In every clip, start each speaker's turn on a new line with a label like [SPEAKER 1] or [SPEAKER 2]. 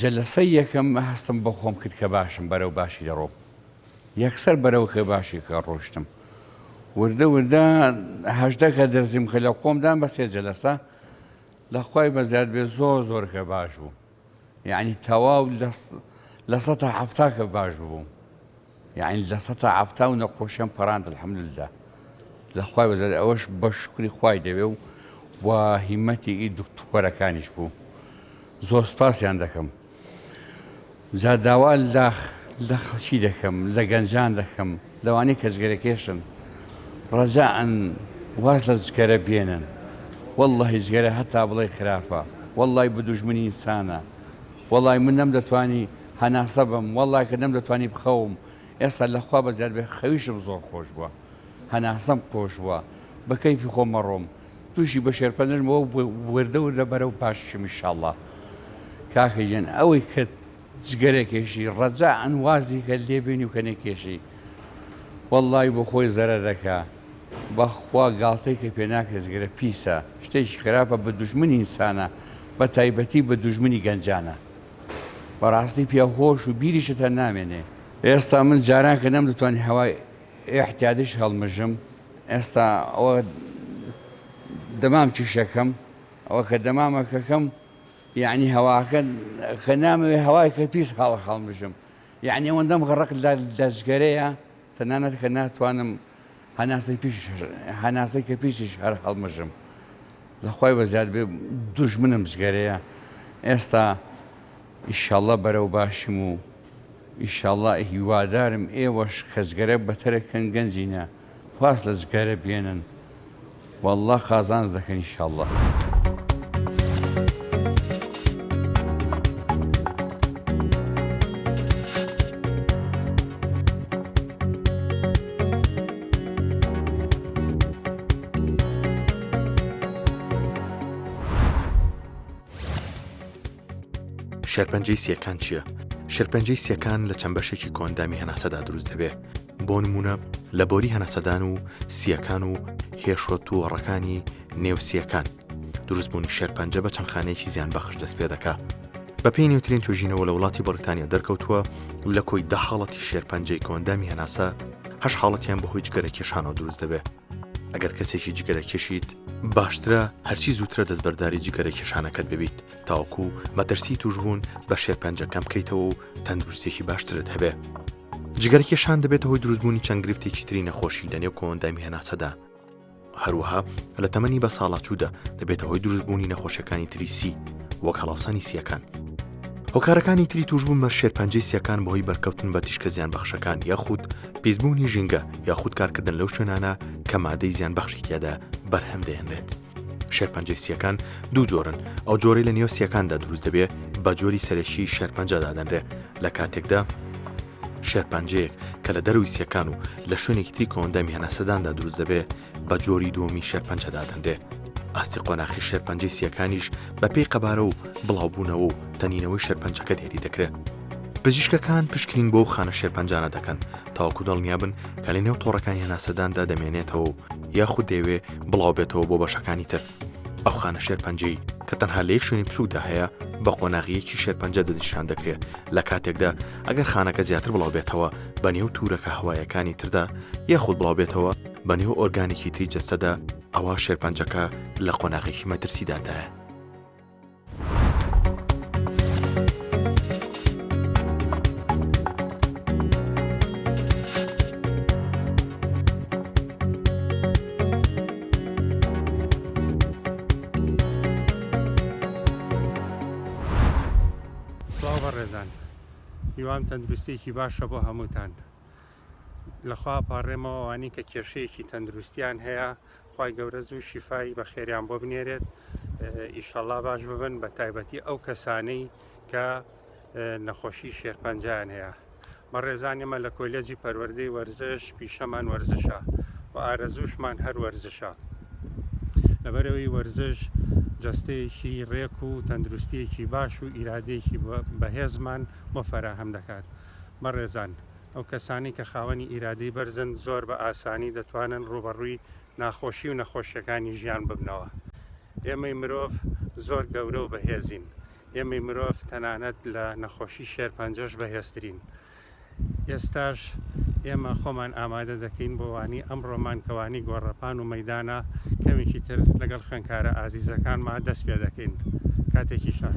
[SPEAKER 1] جەلسەی یەکەم هەستم بە خۆم کرد کە باشم بەرەو باشی دەڕۆم یەکسەر بەرەو کە باشی کە ڕۆشتم وردە وردە هەژدە کە دەرزیم خە لە خۆمدان بە سێ جەلسە لە خوای بەزیاد بێ زۆر کە باش بوو یعنی تەواو لە ١٧٠ کە باش بووم یعنی لە ١٧٠ و نەخۆشیەم پەڕاند الحەمدولله لە خوای بەزیاد ئەوەش بە شکری خوای دەوێ و هیمەتی ئی دکتۆرەکانیش بوو زۆر سپاسیان دەکەم جا داوا لە خەڵکی دەکەم لە گەنجان دەکەم لەوانەی کە جگەرەکێشن ڕەجاءن واز لە جگەرە بێنن وەڵڵەهی جگەرە هەتا بڵێ خراپە وەڵڵای بدوژمنی ئینسانە وەڵای من نەمدەتوانی هەناسە بم وەڵڵای کە نەمدەتوانی بخەوم ئێستا لەخوا بەزیاد بێ خەویشم زۆر خۆش بووە هەناسەم خۆش بووە بە کەیفی خۆمە ڕۆم تووشی بە شێرپەنجمەوە وردە وردە بەرەو پاششم ئینشاءڵڵا کاکە گیان ئەوەی کە جگەرەکێشی ڕەجاءن وازی کە لێبێنی و کە نەکێشی وەڵڵای بۆ خۆی زەرە دەکا بەخوا گاڵتەی کە پێ ناکرێت جگەرە پیسە شتێکی خراپە بە دوژمنی ئینسانە بە تایبەتی بە دوژمنی گەنجانە بەڕاستی پێ خۆش و بیریشت هەر نامێنێ ئێستا من جاران کە نەمدەتوانی هەوای ئێحتیادیش هەڵمژم ئێستا ئەوە دەمام چشەکەم ئەوە کە دەمامەکەکەم یعنی هەواکە کە نامەوێ هەوای کە پیس هەڵمژم یعنی ئەوەندەم غەڕق لە جگەرەیە تەنانەت کە ناتوانم هەناسەی کە پیشیش هەر هەڵمژم لە خوای بەزیاد بێ دوژمنم جگەرەیە ئێستا ئیشاڵڵا بەرەو باشم و ئیشاڵڵا هیوادارم ئێوەش کە جگەرە بەتەرەکەن گەنجینە خواست لە جگەرە بێنن والله خازانز دەکەن ئیشاڵڵا
[SPEAKER 2] شێرپەنجەی سیەکان چییە؟ شێرپەنجەی سیەکان لە چەند بەشێکی کۆندامی هەناسەدا دروست دەبێت بۆ نمونە لە بۆری هەناسەدان و سیەکان و هێشۆ تووەڕەکانی نێوسیەکان دروستبوونی شێرپەنجە بە چەند خانەیەکی زیانبەخش دەست پێ دەکات بە پێی نێوترین توێژینەوە لە وڵاتی بەریتانیا دەرکەوتووە لە کۆی 10 حاڵەتی شێرپەنجەی کۆندامی هەناسە 8 حاڵەتیان بەهۆی جگەرەکێشانەوە دروست دەبێت ئەگەر کەسێکی جگەرەکێشیت باشترە هەرچی زووترە دەستبەرداری جگەرەکێشانەکەت ببیت تاوەکو مەترسی توشبوون بە شێرپەنجەکەم بکەیتەوە و تەندروستێکی باشترت هەبێ جگەرەکێشان دەبێتە هۆی دروستبوونی چەند گرفتێکی تری نەخۆشی لە نێو کۆندامی هەناسەدا هەروەها لە تەمەنی بە ساڵاچوودا دەبێتە هۆی دروستبوونی نەخۆشیەکانی تری سی وەک هەڵاوسانی سیەکان هۆکارەکانی تری توشبوون بە شێرپەنجەی سیەکان بەهۆی بەرکەوتن بە تیشکە زیانبەخشەکان یاخود پیسبوونی ژینگە یاخود کارکردن لەو شوێنانە کە مادەی زیانبەخشی تیادا بەرهەم دەهێنرێت شێرپەنجەی سیەکان دوو جۆرن ئەو جۆرەی لە نێو سیەکاندا دروست دەبێت بە جۆری سەرەکی شێرپەنجەدا دەنرێت لە کاتێکدا شێرپەنجەیەک کە لە دەروی سیەکان و لە شوێنێکی تری کۆندامی هەناسەداندا دروست دەبێت بە جۆری دووەمی شێرپەنجەدا دەنرێت ئاستی قۆناغی شێرپەنجەی سیەکانیش بە پێی قەبارە و بڵاوبوونەوە و تەنینەوەی شێرپەنجەکە دیاری دەکرێت پزیشکەکان پشکنین بۆ خانە شێرپەنجانە دەکەن تاوەکو دڵنیا بن کە لە نێو تۆڕەکانی هەناسەداندا دەمێنێتەوە یاخود دەیەوێ بڵاو بێتەوە بۆ بەشەکانی تر ئەو خانە شێرپەنجەی کە تەنها لە یەک شوێنی بچووکدا هەیە بە قۆناغیەکی شێرپەنجە دەنیشان دەکرێت لە کاتێکدا ئەگەر خانەکە زیاتر بڵاو بێتەوە بە نێو تورەکە هەوایەکانی تردا یاخود بڵاو بێتەوە بە نێو ئۆرگانێکی تری جەستەدا ئەوە شێرپەنجەکە لە قۆناغێکی مەترسیدادایە
[SPEAKER 3] هیوام تەندروستێکی باشە بۆ هەمووتان لەخوا پاڕێمەوە ئەوانی کە کێشەیەکی تەندروستیان هەیە خوای گەورە زوو شیفای بە خێریان بۆ بنێرێت ئیشەڵڵا باش ببن بە تایبەتی ئەو کەسانەی کە نەخۆشی شێرپەنجیان هەیە بەڕێزانێمە لە کۆلێجی پەروەردەی وەرزش پیشەمان وەرزشە و ئارەزوشمان هەر وەرزشە لەبەرەوەی وەرزش جەستەیەکی ڕێک و تەندروستیەکی باش و ئیرادەیەکی بەهێزمان بۆ فەراهەم دەکات بەڕێزان ئەو کەسانی کە خاوەنی ئیرادەی بەرزن زۆر بە ئاسانی دەتوانن ڕوبەڕووی ناخۆشی و نەخۆشیەکانی ژیان ببنەوە ئێمەی مرۆڤ زۆر گەورە و بەهێزین ئێمەی مرۆڤ تەنانەت لە نەخۆشی شێرپەنجەش بەهێزترین. ئێستاش ئێمە خۆمان ئامادە دەکەین بۆ وانی ئەمڕۆمان کەوانی گۆڕەپان و مەیدانە کەمێکی تر لەگەڵ خوێندکارە ئازیزەکانمان دەست پێ دەکەین. کاتێکی شاد.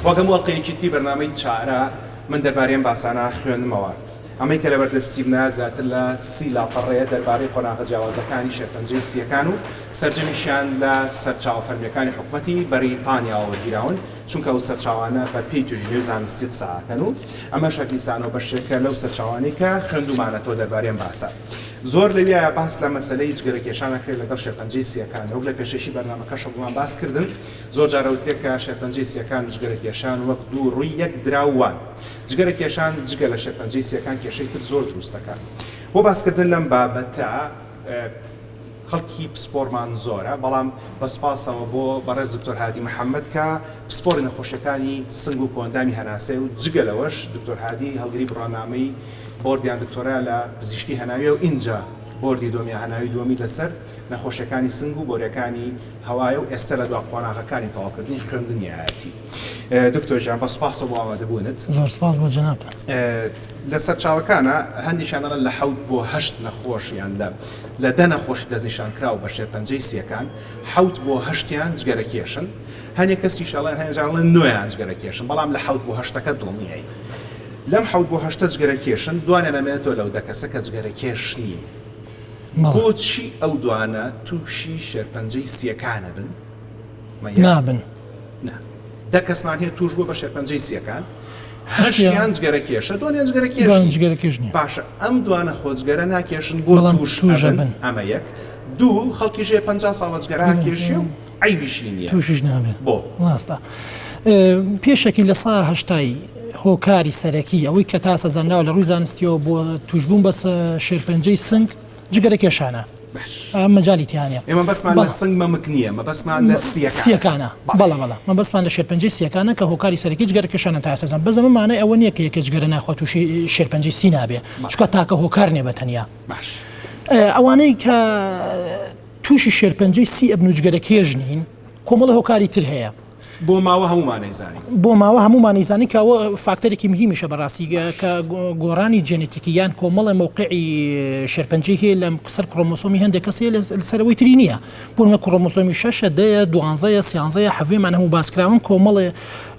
[SPEAKER 4] وەگەم وەڵقەیەکی تی بەرنامەی چارە من دەربارەیەم باسانە خوێندمەوە. ئەمەی کە لە بەردەستی بنا زیاتر لە 30 لاپەڕەیە دەربارەی قۆناغە جیاوازەکانی شێرپەنجەی سیەکان و سەرجەمیشیان لە سەرچاوەفەرمیەکانی حکوومەتی بەریتانیاوە وەرگیراون، چونکە ئەو سەرچاوانە بە پێی توژینەوەی زانستی قسەکەن و ئەمە شەکیسانەوە بەشێکە لەو سەرچاوانەی کە خوێندومانەتەوە دەربارەیەم باسە. زۆر لەویە باس لە مەسەلەی جگەرەکێشانەکەی لەگەڵ شێرپەنجەی سیەکان و لە پێشەشی بەرنامەکەشە بوومان باس کردن. زۆر جارە وترێت کە شێرپەنجەی سیەکان و جگەرەکێشان وەک دوو ڕووی یەک دراوان. جگەرەکێشان جگە لە شێرپەنجەی سیەکان کێشەی تر زۆر دروست دەکات. بۆ باسکردن لەم بابەتە خەڵکی پسپۆرمان زۆرە، بەڵام بەسپاسەوە بۆ بەڕێز دکتۆر هادی محەممەد کە پسپۆری نەخۆشیەکانی سنگ و کۆندامی هەناسێ و جگە لەوەش دکتۆر هادی هەڵگری بڕۆنامەی بۆردیان دکتۆرا لە پزیشکی هەناوی و ئینجا بۆردی دۆمی هەناوی دووەمی لەسەر نەخۆشیەکانی سنگ و بۆریەکانی هەوایە و ئێستا لە دوا قۆناغەکانی تەواوکردنی خوێندنی هاتی. دکتۆر ژیان بە سوپاسە بۆ ئامادەبوونت.
[SPEAKER 5] زۆر سپاس بۆ جەناب.
[SPEAKER 4] لە سەرچاوەکانە هەندێکیانە لە 7 بۆ 8 نەخۆشیان لە 10 نەخۆشی دەستنیشانکراوە بە شێرپەنجەی سیەکان 7 بۆ 8یان جگەرەکێشن، هەندێک کەسی شەڵێن هەنێجارڵێن 9یان جگەرەکێشن، بەڵام لە 7 بۆ 8ەکە دڵنیایی. لەم 7 بۆ 8 جگەرەکێشن دوانە نەمێتەوە لەو دەکەسە کە جگەرەکێش نین. بۆچی ئەو دوانە تووشی شێرپەنجەی سیەکانە بن؟
[SPEAKER 5] نابن.
[SPEAKER 4] دەکەسمان هەیە توش بوو بە شێرپەنجەی سیەکان، 8یان جگەرەکێشە، دوانیان جگەرەکێش باشە. ئەم دوانە خۆجگەرە ناکێشن بۆ توش بن. ئەمە یەک. دوو خەڵکیژێ 50 ساڵە جگەرە کێشی و عیبیشی نییە،
[SPEAKER 5] تووشیش نابێت.
[SPEAKER 4] بۆ
[SPEAKER 5] ڕاستە پێشێکی لە سا هەشتایی هۆکاری سەرەکی ئەوەی کە تا سەزانراوە لە ڕووی زانستیەوە بۆ توشبوون بە شێرپەنجەی سنگ جگەرەکێشانە. مەجای تیانە
[SPEAKER 4] ئێمە بەسمان لە سنگ مەمک نییە، مە بەسمان لە
[SPEAKER 5] سیەکانە. بەڵە مە بەسمان لە شێرپەنجەی سیەکانە کە هۆکاری سەرەکی جگەرەکێشانە تا سەزان بەزەمەمانە ئەوە نییە کە یەکە جگەرە ناخوا تووشی شێرپەنجەی سی نابێ، چکە تاکە هۆکار نێ بە تەنیا. ئەوانەی کە تووشی شێرپەنجەی سی ئەبن و جگەرەکێژ نین کۆمەڵە هۆکاری تر هەیە.
[SPEAKER 4] بۆ ماوە هەمومانەیزانی
[SPEAKER 5] بۆ ماوە هەمومانەیزانی کەەوە فاکتەرێکی مهمیشە بەڕاستی کە گۆڕانی جێنێتیکی یان کۆمەڵە مووقعی شێرپەنجەی هەیە لە سەر کڕۆمۆسۆمی هەندێک کەسێ لەسەرەوەی تری نییە. بۆ کڕۆمۆسۆمی 6 دەیە 12 13 حەوێمان هەموو باسکراون کۆمەڵێ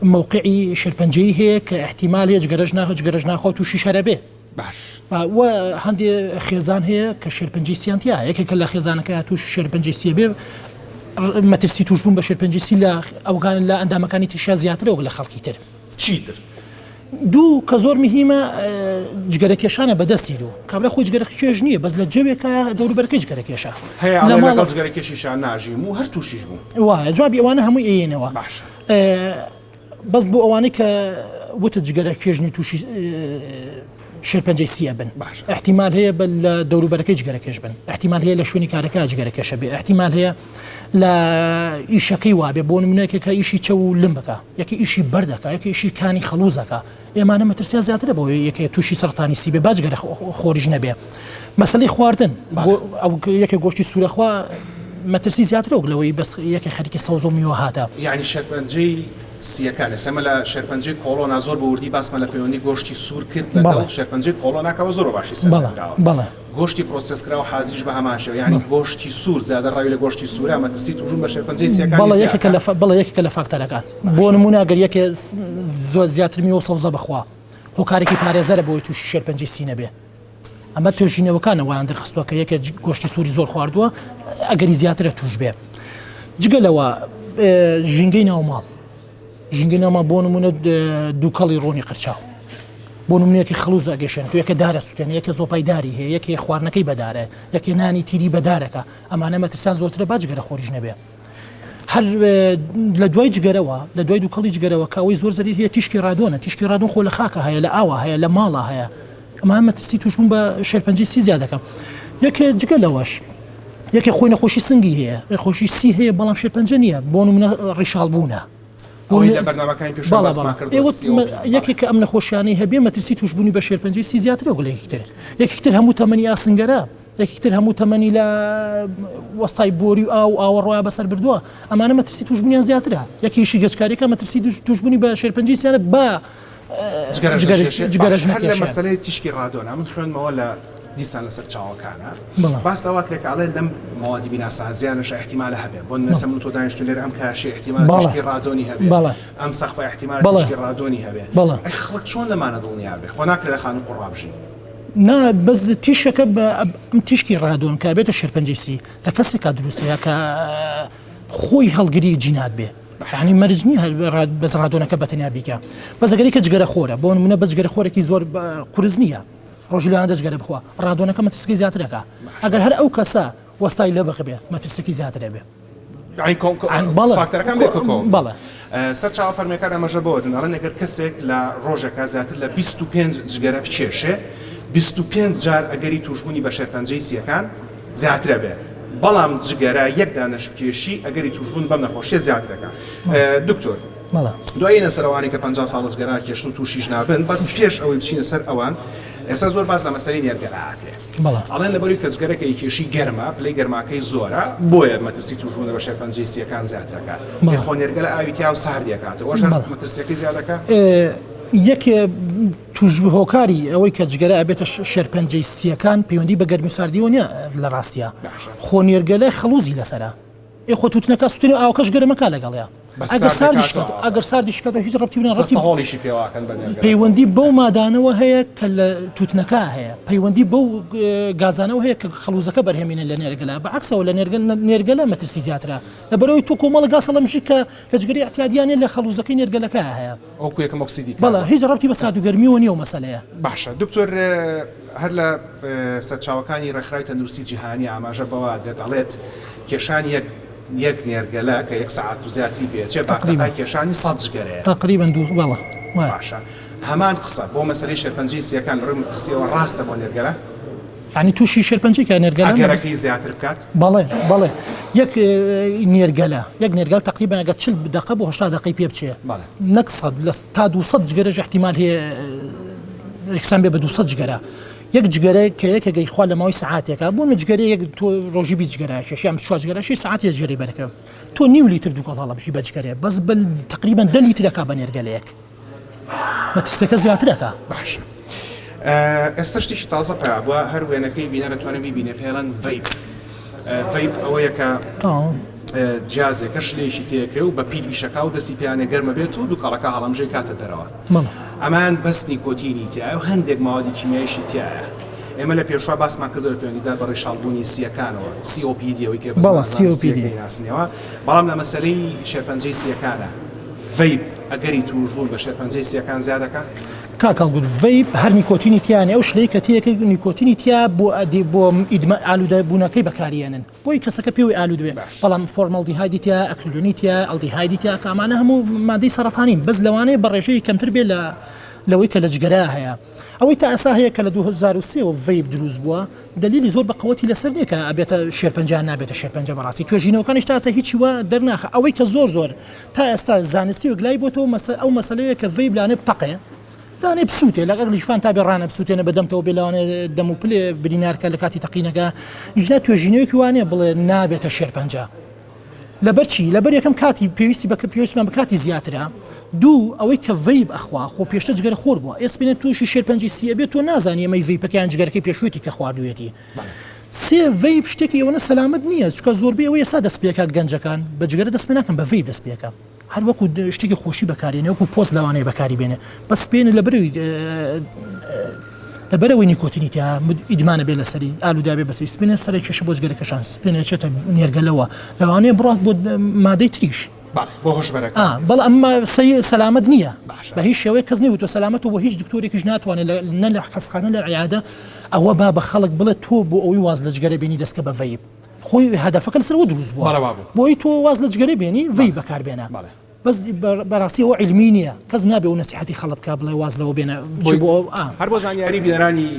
[SPEAKER 5] مووقعی شێرپەنجەی هەیە کە احتیمال هەیە جگەرەش ناخۆ تووشی شەرە بێ.
[SPEAKER 4] باش
[SPEAKER 5] هەندێ خێزان هەیە کە شێرپەنجەی سیانتیا یەکێکە لە خێزانەکە تووش شێرپەنجەی سیە بێ مەترسی توشبوون بە شێرپەنجەی سی لە ئەوگان لە ئەندامەکانی تیشا زیاترەوە لە خەڵکی تر.
[SPEAKER 4] چیتر؟
[SPEAKER 5] دوو کە زۆر میهمە جگەرەکێشانە بەدەستی دوو کابرا خۆی جگەرەکێش نییە بەس لە جەوێکە دەوروبەرەکەی جگەرەکێشە
[SPEAKER 4] هەیە لەگەڵ جگەرەکێشیشان ناژیم و هەر تووشیش بوو.
[SPEAKER 5] وایە جوابی ئەوانە هەمووی ئێنەوە. بەس بۆ ئەوانەی کە وتە جگەرەکێژنی تووشی شێرپەنجەی سیە بن احتیمال هەیە لە دەوروبەرەکەی جگەرەکێش بن، احتیمال هەیە لە شوێنی کارەکە جگەرەکێشە بێ، احتیمال هەیە لە ئیشەکەی وابێ بۆ نمونەیەکێکە ئیشی چە و لم بکە، یەکی ئیشی بەردەکە، یەکی ئیشی کانی خەلووزەکە. ئێمانە مەترسیا زیاترە بۆ یەکێ تووشی سەرطانی سی بێ با جگەرە خۆریش نەبێ. مەسەلەی خواردن ئەو یەکێ گۆشتی سوورەخوا مەترسی زیاترە لەوەی بەس یەکێ خەریکی سەوز و میوە هاتە.
[SPEAKER 4] یعنی شێرپەنجەی سیەکانە سەمە لە شێرپەنجەی کۆڵۆنا زۆر بە وردی باسمە لە پەیوەندی گۆشتی سوور کرد لەگەڵ شێرپەنجەی کۆڵۆناکەوە زۆر باشی سەردراوە.
[SPEAKER 5] بەڵێ
[SPEAKER 4] گۆشتی پرۆسسکراوە حازریش بە هەمان شێوە، یعنی گۆشتی سوور زیادە ڕاوی لە گۆشتی سوورە مەترسی توژون بە شێرپەنجەی سیەکان.
[SPEAKER 5] بەڵێ یەکێکە لە فاکتەرەکان بۆ نمونە ئەگەر یەکێ زۆر زیاتر میوە سەوزە بخوا هۆکارێکی پارێزەرە بۆی تووشی شێرپەنجەی سی نەبێ. ئەمە توێژینەوەکانە وایان دەرخستووە کە یەکێ گۆشتی سووری زۆر خواردووە ئەگەری زیاترە توش بێ. جگەلەوە ژینگەی ناوماڵ ژینگەی ناوماڵ بۆ نمونە دووکەڵی ڕۆنی قرچاو بۆ نمونەیەکی خەڵوز ئەگەشێن تو یەکە دارە سووتێن، یەکە زۆپای داری هەیە، یەکێ خواردنەکەی بەدارە، یەکێ نانی تیری بەدارەکە. ئەمانە مەترسان زۆرترە با جگەرە خۆریش نەبێ. هەر لە دوای جگەرەوە لە دوای دووکەڵی جگەرەوە کاوەی زۆر زەری هەیە تیشکی ڕادۆنە تیشکی ڕادۆن خۆ لە خاکە هەیە لە ئاوە هەیە لە ماڵە هەیە ئەمە مەترسی توشبوون بە شێرپەنجەی سی زیاد دەکەم یەکێ جگە لەوەش یەکێ خۆی نەخۆشی سنگی هەیە خۆشی سی هەیە بەڵام شێرپەنجە نییە بۆ نمونە ڕیشاڵبوونە یەکێک ئەم نەخۆشیانەی هەبێ مەترسی توشبوونی بە شێرپەنجەی سی زیاترە گوڵێکی تر یەکێکتر هەموو تەمەنی ئاسنگەرە یەکێکتر هەموو تەمەنی لە وەستای بۆری و ئاوەڕۆیە بەسەر بردووە ئەمانە مەترسی توشبوونیان زیاترە یەکیشی گەچکاریەکە مەترسی توشبوونی بە شێرپەنجەی سیانە بە
[SPEAKER 4] جگەرەژنەکە لە مەسەلەی تیشکی ڕادۆنە من خوێنمەوە لە دیسان لەسەر چاوەکانە باس داواکرێکاڵێ لەم ماوادی بیناسازیانش احتیمالە هەبێ بۆ نەسە من تۆ دانیشتو لێرە ئەم کاشی احتیمال تیشکی ڕادۆنی هەبێ ئەم سەخفە احتیمال تیشکی ڕادۆنی هەبێ ئەی خەڵک چۆن لەمانە دڵنیا بێ خۆ ناکرێت لە خانوو قوڕا بژین
[SPEAKER 5] نا بەس تیشەکە ئەم تیشکی ڕادۆن کە بێتە شێرپەنجەی سی لە کەسێکا دروستەیە کە خۆی هەڵگری جینات بێ يعني مرجني بس رادونك بتنيا بيكا بس قالك جگەرە خۆرە بۆ نمونە بس جگەرە خۆرەی زۆر قورس نییە ڕۆژلانە دەجگەرە بخوا ڕادۆنەکە مەترسکی زیاترەکە ئەگەر هەر ئەو کەسە وەستای لە بخبێ مەترسکی زیاترە بێ
[SPEAKER 4] فاکتەرەکان بەڵێ سەر چاوە فەرمیەکان ئەمەژە بۆدن ئەڵێن ئەگەر کەسێک لە ڕۆژێکە زیاتر لە 25 جگەرە بچێشێ 25 جار ئەگەری توشبوونی بە شێرپەنجەی سیەکان زیاترە بێ بەڵام جگەرە یەک دانەش کێشی ئەگەری توشبوون بەم نەخۆشیە زیاترەکە دکتۆر دوایینە سەرەوانی کە 50 ساڵ جگەرا کێشن و تووشیش نابن بەس پێش ئەوەی بچینە سەر ئەوان ئێستا زۆر باس لە مەسەلەی نێرگەلە ئاکرێ ئەڵێن لەبەروی کە جگەرەکەی کێشی گەرمە پلەی گەرماکەی زۆرە بۆیە مەترسی توشبوون بە شێرپەنجەی سیەکان زیاترەکە خۆ نێرگەلە ئاویتیا و ساردیەکاتەوە ئەوەش مەترسیەکەی زیادەکە
[SPEAKER 5] یەکێ توشبوو هۆکاری ئەوەی کە جگەرە ئەبێتە شێرپەنجەی سیەکان پەیوەندی بە گەرمی ساردیەوە نیە لە ڕاستیە خۆ نێرگەلە خەڵوزی لەسەرە خۆ تووتنەکە سوتێنی ئاوەکەش گەرمەکە لەگەڵەیە ئەگەر ساردیشکەوە هیچ ڕەبتی
[SPEAKER 4] هەڵیشی پێواکەن
[SPEAKER 5] پەیوەندی بەو مادانەوە هەیە کە لە تووتنەکە هەیە پەیوەندی بەو گازانەوە هەیە کە خەڵوزەکە بەرهێمینە لە نێرگەلە بەعکسەوە لە نێرگەلە مەترسی زیاترە لەبەرەوەی تو کۆمەڵە گاسەڵەمژی کە لە جگەری احتیادیانێ لە خەڵوزەکەی نێرگەلەکە هەیە
[SPEAKER 4] ئەوکو یەکەم ئۆکسیدی
[SPEAKER 5] بەڵێ هیچ ڕەبتی بە سارد و گەرمیەوە نیە و مەسەلەیە
[SPEAKER 4] باشە دکتۆر هەر لە سەرچاوەکانی ڕێکخراوی تەندروستی جیهانی ئاماژە بەوە دێت ئەڵێت کێشان یەک نێرگەلە کە 1 ساعت و زیاتری بێت چێ باقی کێشانی 100 جگەرەیە
[SPEAKER 5] تقریبا بەڵە
[SPEAKER 4] باشە هەمان قسە بۆ مەسەلەی شێرپەنجەی سیەکان لە ڕووی مەترسیەوە ڕاستە بۆ نێرگەلە
[SPEAKER 5] ینی تووشی شێرپەنجەی کە نێرگەلە
[SPEAKER 4] ئەگەرەکەی زیاتر بکات
[SPEAKER 5] بەڵێ یەک نێرگەل تقریبا ئەگەر 40 دقیقە بۆ 80 دقیقەی پێ بچێ نەک 100 تا 200 جگەرەش احتیمال هەیە ڕێکسان بێ بە 200 جگەرە یەک جگەرە کە یەکە گەی خوا لە ماوەی ساعاتێکە بۆ جگەرە یەک تۆ ڕۆژی 20 جگەرە شەشیان 4 جگەرە 6 ساعت جگەری بەرەکە تۆ نیو لیتر دووکەڵ هەڵەبژی بە جگەرێ بەس تقریبا 10 لیترەکە بە نێرگەلەیەک مەترسەکە زیاترەکە
[SPEAKER 4] باشە ئێستا شتێکی تازە پێ بووە هەر وێنەکەی بینە دەتوانێت بیبینێ پێڵەن ڤەیپ ئەوەیە کە جیازێکە شلێکی تێکرێ و بە پیل ئیشەکە و دەستی پێیانە گەرمە بێت و دووکەڵەکە هەڵەمژەی کاتە دەرەوە ئەمان بەس نیکۆتینی تایە و هەندێک ماوەدی کیمیایشی تایە ئێمە لە پێشوا باسمان کردو لە پەیوەندیدا بە ڕێشاڵبوونی سیەکانەوە COPD-ەوەی کە ناسنیەوە بەڵام لە مەسەلەی شێرپەنجەی سیەکانە ڤەیپ ئەگەری توشبوون بە شێرپەنجەی سیەکان زیادەکە
[SPEAKER 5] کاکەڵگوت ڤەیپ هەر نیکۆتینی تیانە ئەو شلەی کە تەیەکە نیکۆتینی تیا بۆ ئالوودەبوونەکەی بەکارێنن بۆی کەسەکە پێوەی ئالوودوێ بەڵام فۆرمەڵدیهایدی تیا ئەکریلۆنی تیا ئەڵدیهایدی تیا کامانە هەموو مادەی سەرەتانین بەس لەوانەیە بە ڕێژەی کەمتر بێ لەوەی کە لە جگەرە هەیە ئەوەی تا ئەسا هەیە کە لە 2003 ڤەیپ دروست بووە دلیلی زۆر بە قوەتی لەسەر نییە کە ئەبێتە شێرپەنجیان نابێتە شێرپەنجە بەڕاستی توێژینەوەکانیش تا ئێستا هیچی وە دەرناخە ئەوەی کە زۆر تا ئێستا زانستی و گلای بۆتەوە ئەو مەسەلەیە کە ڤەیپ لانێ بتەقێ لانێ بسووتێ لەگەڵ لیشفان تا بێڕانە بسووتێنە بەدەمتەوە بێ لەوانێ دەم و پلێ برینارکە لە کاتی تەقینەکە ژنا توێژینەوەیکی وانێ بڵێ نابێتە شێرپەنجە لەبەر چی لەبەر یەکەم کاتی پێویستی بە پێویستمان بە کاتی زیاترە دوو ئەوەی کە ڤەیپ ئەخوا خۆ پێشتە جگەرە خۆر بووە ئێسپێنێت تووشی شێرپەنجەی سیە بێت تۆ نازانی ئەمەی ڤەیپەکەیان جگەرەکەی پێشوێتی کە خواردوێتی سێ ڤەیپ شتێکی ئەوەنە سەلامەت نییە چکە زۆربەی ئەوەی ئێستا دەست پێکات گەنجەکان بە جگەرە دەست پێ ناکەن بە ڤەیپ دەست پێکە هەر وەکو شتێکی خۆشی بەکارێنێ وەکو پۆست لەوانەیە بەکاری بێنێ بەس پێێنە لەبەرەوەی نیکۆتینی تیا ئیدمانە بێ لەسەری ئالوودابێ بەسەری سپێنێ سەر کێشە بۆ جگەرەکەشان سپێنێتێتە نێرگەلەوە لەوانەیە بڕات بۆ مادەی تریش بەڵ ئەمە سەلامەت نییە بە هیچ شێوەیە کەس نەیوت تۆ سەلامەت و بۆ هیچ دکتۆرێکیش ناتوانێت نە لە خەسخانە لە عیادە ئەوە با بە خەڵک بڵێت تۆ بۆ ئەوەی واز لە جگەرە بینی دەستکە بە ڤەیپ خۆی هەدەفەکە لەسەر دروست بووە بۆی تۆ واز لە جگەرە بێنی وی بەکاربێنە بەس بەڕاستی ئەوە علمی نییە کەس نابێ و نەسیحەتی خەڵک بکە بڵێ واز لەوە بێنە
[SPEAKER 4] هەر بۆ زانیاری بینەرانی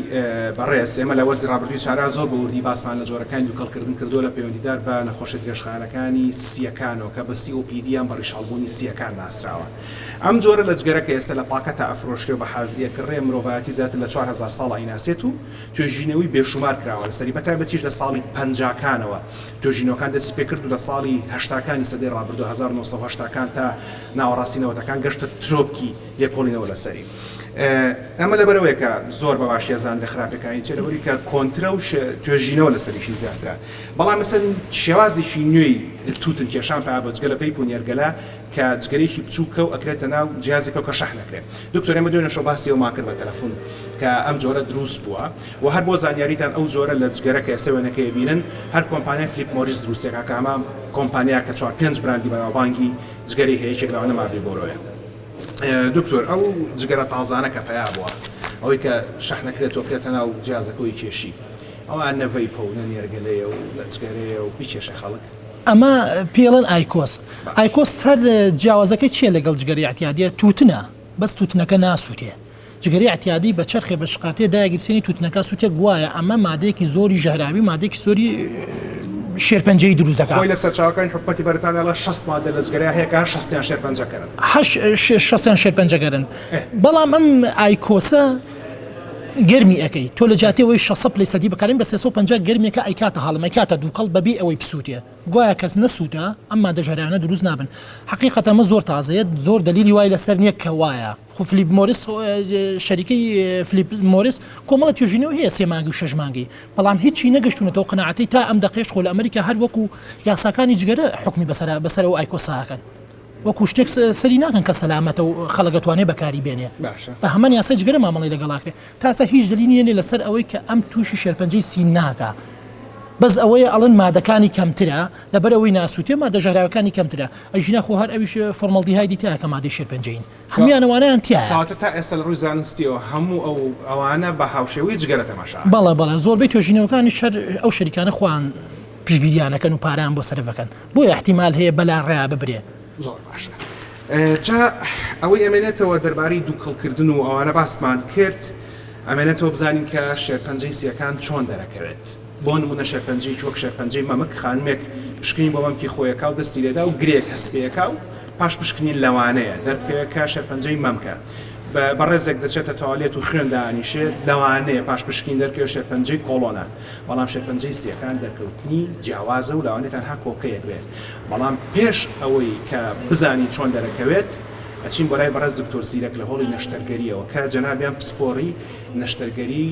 [SPEAKER 4] بەڕێز ئێمە لە وەرزی ڕابردووی چارە زۆر بە وردی باسمان لە جۆرەکانی دووکەڵکردن کردو لە پەیوەندیدار بە نەخۆشە درێژخانەکانی سیەکانەوە کە بە COPD-یان بە ڕیشاڵبوونی سیەکان ناسراوە ئەم جۆرە لە جگەرەکە ئێستا لە پاکەتە ئەفرۆشتێ و بە حازریەکڕێ مرۆڤایەتی زیاتر لە 4000 ساڵ ئایناسێت و توێژینەوەی بێشومار کراوە لەسەری بەتایبەتیش لە ساڵی 50کانەوە توێژینەوەکان دەستی پێ کرد و لە ساڵی 80کانی سەدەی ڕابردوو 1970کان تا ناوەڕاستینەوەتەکان گەشتە ترۆپکی لێکۆڵینەوە لەسەری ئەمە لەبەرەوەی کە زۆر بە باشی زانرە خراپەکانی چێ لەوەی کە کۆنترە و توێژینەوە لەسەریشی زیاترە بەڵام مەسەن شێوازێکی نوێی توتن کێشان پێ بە جگە لە ڤەیپ و نێرگەلە کە جگەرێکی بچووکە و ئەکرێتە ناو جیازێکە کە شەح نەکرێت دکتۆر ئێمە دوێنە شەباسی ئەومان کرد بە تەلەفۆن کە ئەم جۆرە دروست بووە و هەر بۆ زانیاریتان ئەو جۆرە لە جگەرەکە ئێسەوێنەکەی بینن هەر کۆمپانیای فلیپ مۆریس دروستێکە کە ئەمە کۆمپانیا کە 4-5 براندی بەناوبانگی جگەری هەیەکێک لەوانە ماڕی بۆرۆیە دکتۆر ئەو جگەرە تازانە کە پیا بووە ئەوەی کە شەح نەکرێتەوە بکرێتە ناو جیازەکەی کێشی ئەوان نەڤەی پە و نەنێرگەلەیە و لە جگەرەیە و بیکێشە خەڵک
[SPEAKER 5] ئەمە پێڵەن ئایکۆس هەر جیاوازەکەی چیە لەگەڵ جگەری احتیادیە تووتنە بەس تووتنەکە ناسووتێ جگەری احتیادی بە چرخێ بە شقاتێ داگیرسێنی تووتنەکە سووتێک گوایە ئەمە مادەیەکی زۆری ژەهراوی مادەیەکی زۆری شێرپەنجەی دروستەکە
[SPEAKER 4] خۆی لە سەرچاوەکانی حکومەتی بەریتانیا لە 6 مادە لە جگەرەیە هەیە کە 60یان شێرپەنجەکەرن
[SPEAKER 5] 6 شێرپەنجەکەرن بەڵام ئەم ئایکۆسە گەرمی ئەەکەی تۆ لە جاتێەوەی 600 پلی سەدی بەکارین بە 350 گەرمێکە ئەیکاتە هەڵمەکاتە دووکەڵ بەبێ ئەوەی پسووتێ گوایە کەس نەسووتە ئەمما دەژەرانە دروست نابن حقیقەتە ئەمە زۆر تازەیە زۆر دلیلی وای لەسەر نییە کە وایە خو فلیپ مۆریس شەریکەی فلیپ مۆریس کۆمەڵە توێژینەوە هەیە 3 مانگی و 6 مانگی بەڵام هیچی نەگەشتونەتەوە قەنەعەتی تا ئەم دەقێش خۆ لە ئەمریکا هەر وەکو یاساکانی جگەرە حکمی بەسەرەوە ئایکۆساکەن وەکو شتێک سەری ناکەن کە سەلامەتە و خەڵگەتوانێ بەکاری بێنێ بە هەمان یاسای جگەرە مامەڵی لەگەڵاکرێ تاسە هیچ دلیلی نیە لەسەر ئەوەی کە ئەم تووشی شێرپەنجەی سی ناکە بەس ئەوەیە ئەڵەن مادەکانی کەمترە لەبەرەوەی ناسووتێ مادە ژەهراوەکانی کەمترە ئەژینە خۆ هەر ئەویش فۆرمەڵدیهایدی تایە کە مادەی شێرپەنجەین هەمویانەوانیان تایە
[SPEAKER 4] تا ئێستا لە ڕووی زانستیەوە هەموو ئەوانە بە هاوشێوەی جگەرە تەماشا
[SPEAKER 5] بەڵێ زۆربەی توێژینەوەکانی ئەو شەریکانە خۆیان پشگیریانەکەن و پاران بۆ سەرەکەن بۆیە احتیمال هەیە بەلا ڕێیا ببرێ
[SPEAKER 4] زۆر باشە جا ئەوەی ئەمێنێتەوە دەربارەی دووکەڵکردن و ئەوانە باسمان کرد ئەمێنێتەوە بزانین کە شێرپەنجەی سیەکان چۆن دەرەکەوێت بۆ نمونە شێرپەنجەی وەک شێرپەنجەی مەمک خانمێک پشکنین بۆ مەمکی خۆیەکە و دەستی لێدا و گرێک هەستپێیەکە و پاش پشکنین لەوانەیە دەرکەوێت کە شێرپەنجەی مەمکە بەڕێزێک دەچێتە تاالێت و خوێن دانیشێت لەوانەیە پاش پشکین دەرکەوێت شێرپەنجەی کۆڵۆنە بەڵام شێرپەنجەی سیەکان دەرکەوتنی جیاوازە و لەوانێت تەنها کۆکەیەک بێت بەڵام پێش ئەوەی کە بزانی چۆن دەرەکەوێت ئەچین بۆلای بەڕێز دکتۆر زیرەک لە هۆڵی نەشتەرگەریەوە کە جەنابیان پسپۆڕی نەشتەرگەری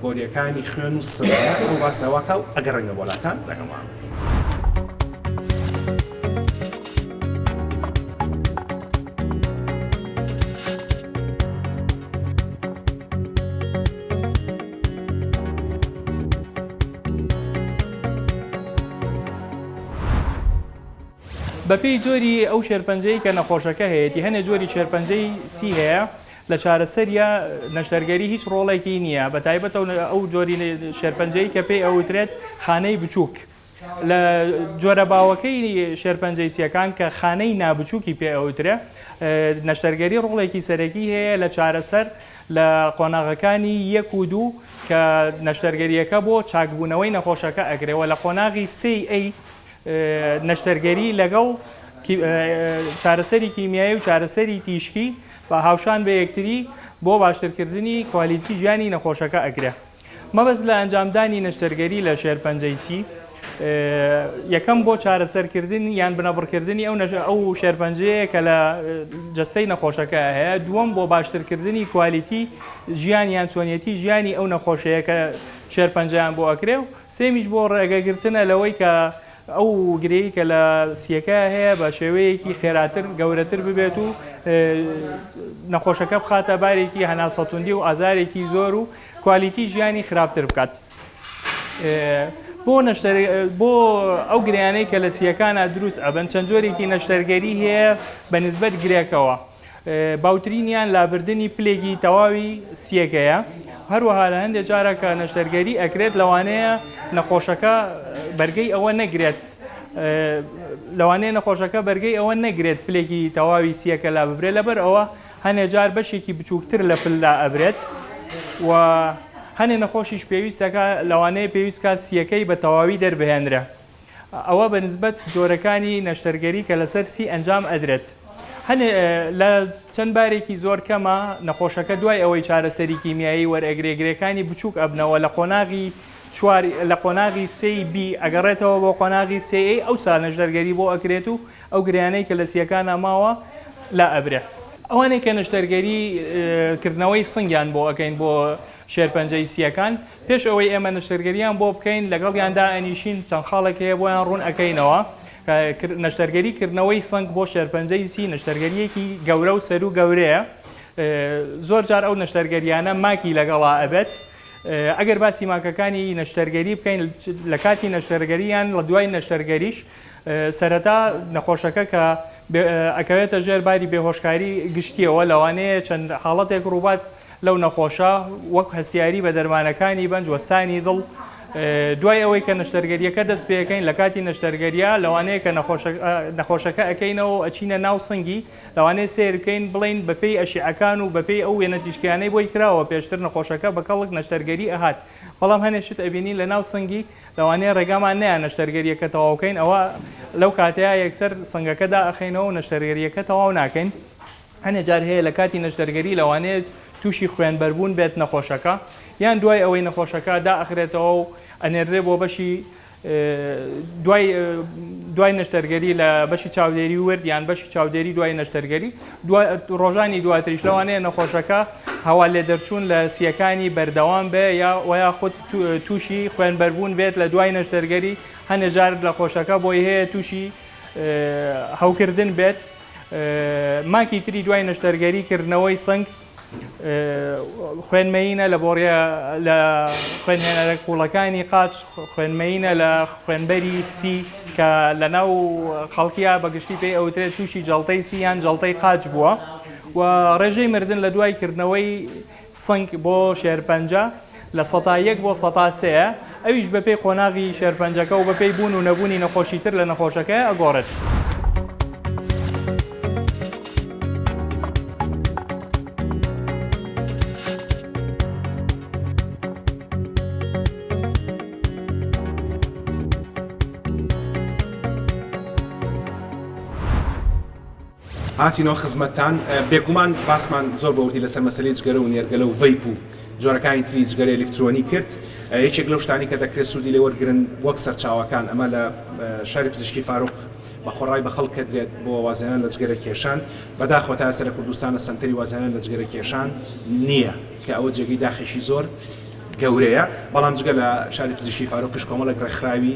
[SPEAKER 4] بۆریەکانی خوێن و سڵە ئەو واستەواکە و ئەگەڕێنە وڵاتان لەگەڵمان.
[SPEAKER 6] بەپێی جۆری ئەو شێرپەنجەی کە نەخۆشەکە هەیەی هەنێ جۆری شێرپەنجەی سی هەیە لە چارەسەریە نەشتەرگەری هیچ ڕۆڵێکی نییە بە تایبەتەوە ئەو جۆری شێرپەنجەی کە پێی ئەوترێت خانەی بچووک لە جۆرە باوەکەی شێرپەنجەی سیەکان کە خانەی نابچووکی پێ ئەوترێ نەشتەرگەری ڕۆڵێکی سەرەکی هەیە لە چارەسەر لە قۆناغەکانی 1 و 2 کە نەشتەرگەریەکە بۆ چاکبوونەوەی نەخۆشەکە ئەگرێەوە لە قۆناغی 3A نەشتەرگەری لەگەڵ چارەسەری کیمیایی و چارەسەری تیشکی بە هاوشان بە یەکتری بۆ باشترکردنی کوالیتی ژیانی نەخۆشەکە ئەگرێ مەبەست لە ئەنجامدانی نەشتەرگەری لە شێرپەنجەی سی یەکەم بۆ چارەسەرکردن یان بنەبڕکردنی ئەو شێرپەنجەیە کە لە جەستەی نەخۆشەکە هەیە دووەم بۆ باشترکردنی کوالیتی ژیانیان چۆنیەتی ژیانی ئەو نەخۆشەیە کە شێرپەنجەیان بۆ ئەکرێ و سێمیش بۆ ڕێگەگرتنە لەوەی کە ئەو گرەی کە لە سیەکە هەیە بە شێوەیەکی خێراتر گەورەتر ببێت و نەخۆشەکە بخاتە بارێکی هەناسەتوندی و ئازارێکی زۆر و کوالیتی ژیانی خراپتر بکات. بۆ ئەو گریانەی کە لە سیەکانە دروست ئەبن چەند جۆرێکی نەشتەرگەری هەیە بە نسبەت گرێکەوە. باوترینیان لابردنی پلێکی تەواوی سیەکەیە هەروەها لە هەندێک جارە کە نەشتەرگەری ئەکرێت لەوانەیە نەخۆشەکە بەرگەی ئەوە نەگرێت لەوانەیە نەخۆشەکە بەرگەی ئەوە نەگرێت پلێکی تەواوی سیەکە لا ببرێت لەبەر ئەوە هەنێ جار بەشێکی بچووکتر لە پلدا ئەبرێت و هەنێ نەخۆشیش پێویستەکە لەوانەیە پێویست کات سیەکەی بە تەواوی دەربهێنرە ئەوە بە نسبەت جۆرەکانی نەشتەرگەری کە لەسەر سی ئەنجام ئەدرێت هەنێ لە چەند بارێکی زۆر کەمە نەخۆشەکە دوای ئەوەی چارەسەری کیمیایی وەرئەگرێگرەکانی بچووک ئەبنەوە لە قۆناغی لە قۆناغی CB ئەگەڕێتەوە بۆ قۆناغی CA ئەو سا نەشتەرگەری بۆ ئەکرێت و ئەو گریانەی کە لە سیەکانە ماوە لا ئەبرێ ئەوانەی کە نەشتەرگەری کردنەوەی سنگیان بۆ ئەەکەین بۆ شێرپەنجەی سیەکان پێش ئەوەی ئێمە نەشتەرگەریان بۆ بکەین لەگەڵیاندا ئەنیشین چەند خاڵێک هەیە بۆیان ڕوون ئەەکەینەوە نەشتەرگەریکردنەوەی سنگ بۆ شێرپەنجەی سی نەشتەرگەریەکی گەورە و سەر و گەورەیە زۆر جار ئەو نەشتەرگەریانە ماکی لەگەڵا ئەبێت ئەگەر باسی ماکەکانی نەشتەرگەری بکەین لە کاتی نەشتەرگەریان لە دوای نەشتەرگەریش سەرەتا نەخۆشەکە کە ئەکەوێتە ژێر باری بێهۆشکاری گشتیەوە لەوانەیە چەند حاڵەتێک ڕووبات لەو نەخۆشە وەک هەستیاری بە دەرمانەکانی بەنج وەستانی دڵ دوای ئەوەی کە نەشتەرگەریەکە دەست پێەکەین لە کاتی نەشتەرگەریە لەوانەیە کە نەخۆشەکە ئەەکەینەوە ئەچینە ناو سنگی لەوانەیە سیر بکەین بڵین بەپێی ئەشیعەکان و بەپێی ئەو وێنە تیشکیانەی بۆی کراوە پێشتر نەخۆشەکە بە کەڵک نەشتەرگەری ئەهات بەڵام هەنێشت ئەبینی لە ناو سنگی لەوانەیە ڕێگامان نیان نەشتەرگەریەکە تەواوکەین ئەوە لەو کاتەیە یەکسەر سنگەکەدا ئەخینەوە و نەشتەرگەریەکە تەواو ناکەین هەنێ جار هەیە لە کاتی نەشتەرگەری لەوانەیە تووشی خوێنبەربوون بێت نەخۆشەکە یان دوای ئەوەی نەخۆشەکە دائەخرێتەوە و ئەنێرێ بۆ بەشی دوای نەشتەرگەری لە بەشی چاودێری ورد یان بەشی چاودێری دوای نەشتەرگەری ڕۆژانی دواتریش لەوانەیە نەخۆشەکە هەوا لێ دەرچوون لە سیەکانی بەردەوام بێ یا ویا خودت تووشی خوێنبەربوون بێت لە دوای نەشتەرگەری هەنێ جار لە خۆشەکە بۆی هەیە تووشی هەوکردن بێت ماکی تری دوای نەشتەرگەریکردنەوەی سنگ خوێنمەینە لە بۆڕە لە خوێنهێنەرە کوڵەکانی قاچ خوێنمەینە لە خوێنبەری سی کە لە ناو خەڵکیە بەگشتی پێی ئەوترێت تووشی جەڵتەی سی یان جەڵتەی قاچ بووە و ڕێژەی مردن لە دوای کردنەوەی سنگ بۆ شێرپەنجە لە 100 بۆ 103 ئەویش بەپێی قۆناغی شێرپەنجەکە و بەپێی بوون و نەبوونی نەخۆشیتر لە نەخۆشەکە ئەگۆڕێت.
[SPEAKER 4] هاتینەوە خزمەتتان بێگومان باسمان زۆر بەوردی لەسەر مەسەلەی جگەرە و نێرگەلە و ڤەیپ و جۆرەکانی تری جگەرە ئەلکترۆنی کرد یەکێک لەو شتانی کە دەکرێت سوودی لێ وەرگرن وەک سەرچاوەکان ئەمە لە شاری پزیشکی فاروق بە خۆڕای بە خەڵک کەدرێت بۆ وازێنان لە جگەرە کێشان بەداخەوە تا ئێستا لە کوردستانە سەنتەری وازێنان لە جگەرە کێشان نییە کە ئەوە جێگەی داخێشی زۆر گەورەیە بەڵام جگە لە شاری پزیشکی فاروقش کۆمەڵێک ڕێکخراوی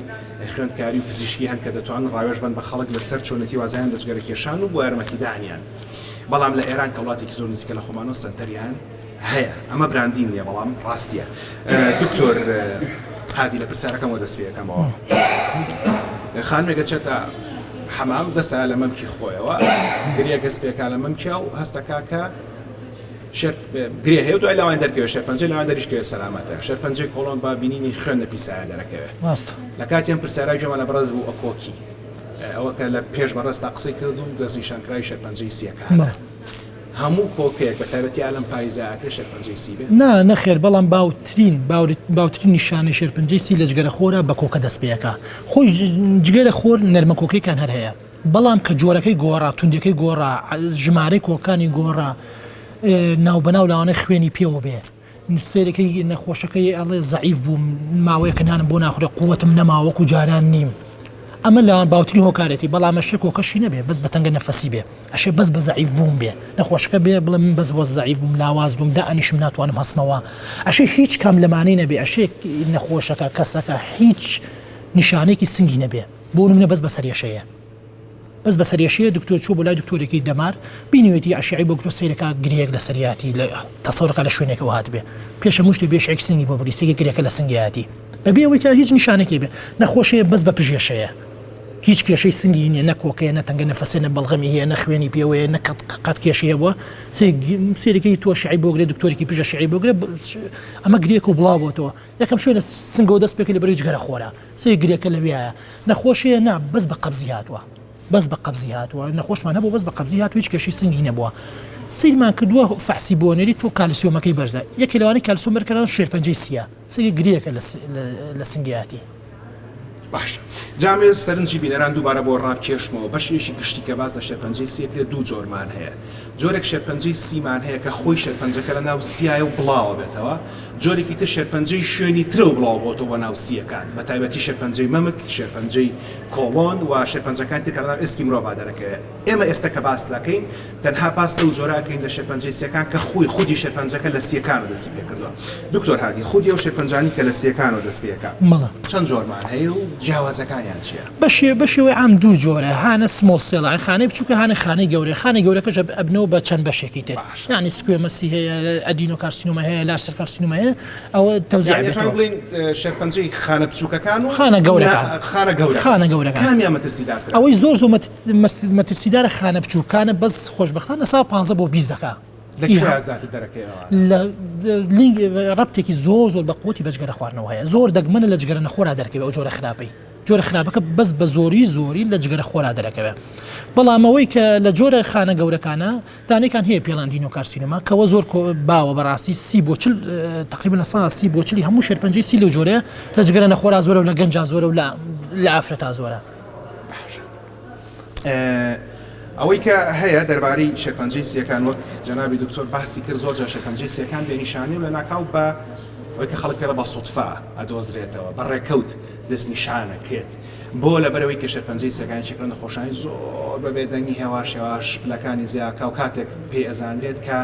[SPEAKER 4] خوێندکاری و پزیشکی هەن کە دەتوانن ڕاوێژ بن بە خەڵک لەسەر چۆنەتی وازایان لە جگەرە کێشان و بۆ یارمەتیدانیان بەڵام لە ئێران کە وڵاتێکی زۆر نزیکە لە خۆمانەوە سەنتەریان هەیە ئەمە براندین نیە بەڵام ڕاستیە. دکتۆر هادی لە پرسیارەکەمەوە دەست پێ یەکەمەوە خانمێکە چێتە حەمام دەستا لە مەمکی خۆیەوە گریە گەست پێکا لە مەمکیا و هەستەکا کە گرێ هەیە دوای لەوان دەرکەوێت شێرپەنجەی لەوان دەریشکەوێت سەلامەتە شێرپەنجەی کۆڵۆن با بینینی خوێن لە پیسایە دەرەکەوێت لە کاتیان پرسیارای جۆمە لە بەڕێز بوو ئەکۆکی ئەوە کە لە پێش بەڕێستا قسەی کرد و دەستنیشانکرای شێرپەنجەی سیەکان هەموو کۆکەیەک بە تایبەتی ئالەم پاییزەکە شێرپەنجەی سی بێت
[SPEAKER 5] نەخێر بەڵام باوترین نیشانەی شێرپەنجەی سی لە جگەرە خۆرە بە کۆکە دەست پێەکە خۆی جگەرە خۆر نەرمە کۆکەکان هەر هەیە بەڵام کە جۆرەکەی گۆڕا توندەکەی گۆڕا ژمارەی کۆکانی گۆڕا ناوبەناو لاوانەی خوێنی پێوە بێ سێرەکەی نەخۆشەکەی ئەڵێ زەعیف بوو ماوەیە کەنانم بۆ ناخورێ قووەتم نەماوەکو جاران نیم ئەمە لاوان باوترین هۆکارێتی بەڵام ئەشێ کۆکەشی نەبێ بەس بە تەنگە نەفەسی بێ ئەشێ بەس بە زەعیف بووم بێ نەخۆشەکە بێ بڵێ من بەس بۆ زەعیف بووم لاواز بووم دائانیشم ناتوانم هەستمەوە ئەشێ هیچ کام لەمانەی نەبێ ئەشێ نەخۆشەکە کەسەکە هیچ نیشانێکی سنگی نەبێ بۆ منە بەس بە سەریەشەیە بەس بە سەریەشەیە دکتۆر چوو بۆ لای دکتۆرێکی دەمار بینیوێتی ئەشعی بۆ سیرەکە گرێک لە سەریاتی لە تەسەوڕەکە لە شوێنێکەوە هات بێ پێشە مشتی بێشێک سنگی بۆ بریسێکی گرێکە لە سنگیاتی بەبێ ئەوەی تا هیچ نیشانێکی بێ نەخۆشەیە بەس بە پژێشەیە هیچ کێشەی سنگی نیە نەکۆکەیە نەتەنگە نەفەسێنە بەڵغەمی هەیە نەخوێنی پێوەیە نە قەت کێشەیە بووە سێرەکەی تۆ شعی بۆگرێ دکتۆرێکی پێشە شعی بۆگرێ ئەمە گرێک و بڵاو بۆتەوە یەکەم شوێنە سنگەوە دەست پێکە لە بەری جگەرە خۆرە سێ گرێکە لەوێایە نەخۆشیە نا بەس بە قەبزی هاتووە بەس بە قەبزی هاتووە نەخۆشمان هەبوو بەس بە قەبزی هاتووە هیچ کێشەی سنگی نەبووە سیرمان کردووە فەحسی بۆنێری تۆ کالیسیۆمەکەی بەرزە یەکی لەوانەی کالیسیۆم بەرکەران شێرپەنجەی سیە سێ گرێکە لە سنگیاتی
[SPEAKER 4] باش جامێ سەرنجی بینەران دووبارە بۆ ڕابکێشمەوە بەشێکی گشتی کە باز لە شێرپەنجەی سیەکرێت دوو جۆرمان هەیە جۆرێک شێرپەنجەی سیمان هەیە کە خۆی شێرپەنجەکە لە ناو سیایە و بڵاوە بێتەوە جۆرێکی تر شێرپەنجەی شوێنی ترە و بڵاو بۆتەوە بە ناو سیەکان بە تایبەتی شێرپەنجەی مەمک شێرپەنجەی کۆڵۆن و شێرپەنجەکان تر کە لە ناو ئێسکی مرۆڤ دەرەکەوێت ئێمە ئێستا کە باس دەکەین تەنها باس لەو جۆراکەین لە شێرپەنجەی سیەکان کە خودی شێرپەنجەکە لە سیەکانەوە دەست پێ کردووە دکتۆر هادی خودی ئەو شێرپەنجانی کە لە سیەکانەوە دەست پێکا چەند جۆرمان هەیە و جیاوازەکانیان چییە
[SPEAKER 5] بەشێوەی ئەم دوو جۆرە هانە سمۆڵ سێڵان خانەی بچووکە هانە خانەی گەورە خانەی گەورەکەش ئەبنەوە بە چەند بەشێکی تر یعنی سکوێمەسی هەیە ئەدینۆکارسینۆمە هەیە لاسەر کارسینۆمە هەیە ئەوە تەوزیع
[SPEAKER 4] بڵین شێرپەنجەی خانە بچووکەکان و
[SPEAKER 5] خانە گەورەکان
[SPEAKER 4] خانە
[SPEAKER 5] گەورەکان
[SPEAKER 4] کامیان مەترسیدارتر
[SPEAKER 5] ئەوەی زۆر مەترسیدارە خانە بچووکانە بەس خۆشبەختانە سا 15 بۆ 20 دەکا ڕەبتێکی زۆر بە قوتی بەجگەرە خواردنەوە هەیە زۆر دەگمەنە لە جگەرە نەخۆرا دەرکەوێت ئەو جۆرە خراپەی جۆرە خراپەکە بەس بە زۆری لە جگەرە خۆرا دەرەکەوێت بەڵامەوەی کە لە جۆرە خانە گەورەکانە دانێکان هەیە پێڵان دینۆکارسینۆما کەەوە زۆر باوە بەڕاستی سی بۆ تقریبا لە سی بۆ چلی هەموو شێرپەنجەی سی لەو جۆرەیە لە جگەرە نەخۆرا زۆرە و لە گەنجا زۆرە و لە ئافرەتا زۆرە
[SPEAKER 4] ئەوەی کە هەیە دەربارەی شێرپەنجەی سیەکان وەک جەنابی دکتۆر باسی کرد زۆرجار شێرپەنجەی سیەکان بێنیشانی و لە ناکاو بە ئەوەی کە خەڵک پێڵە بە سوتفا ئەدۆزرێتەوە بەڕێکەوت دەستنیشانەکرێت بۆ لەبەرەوەی کە شێرپەنجەی سیەکانی چێکرا نەخۆشانی زۆر بەبێ دەنگی هێواش پلەکانی زیاکە و کاتێک پێ ئەزانرێت کە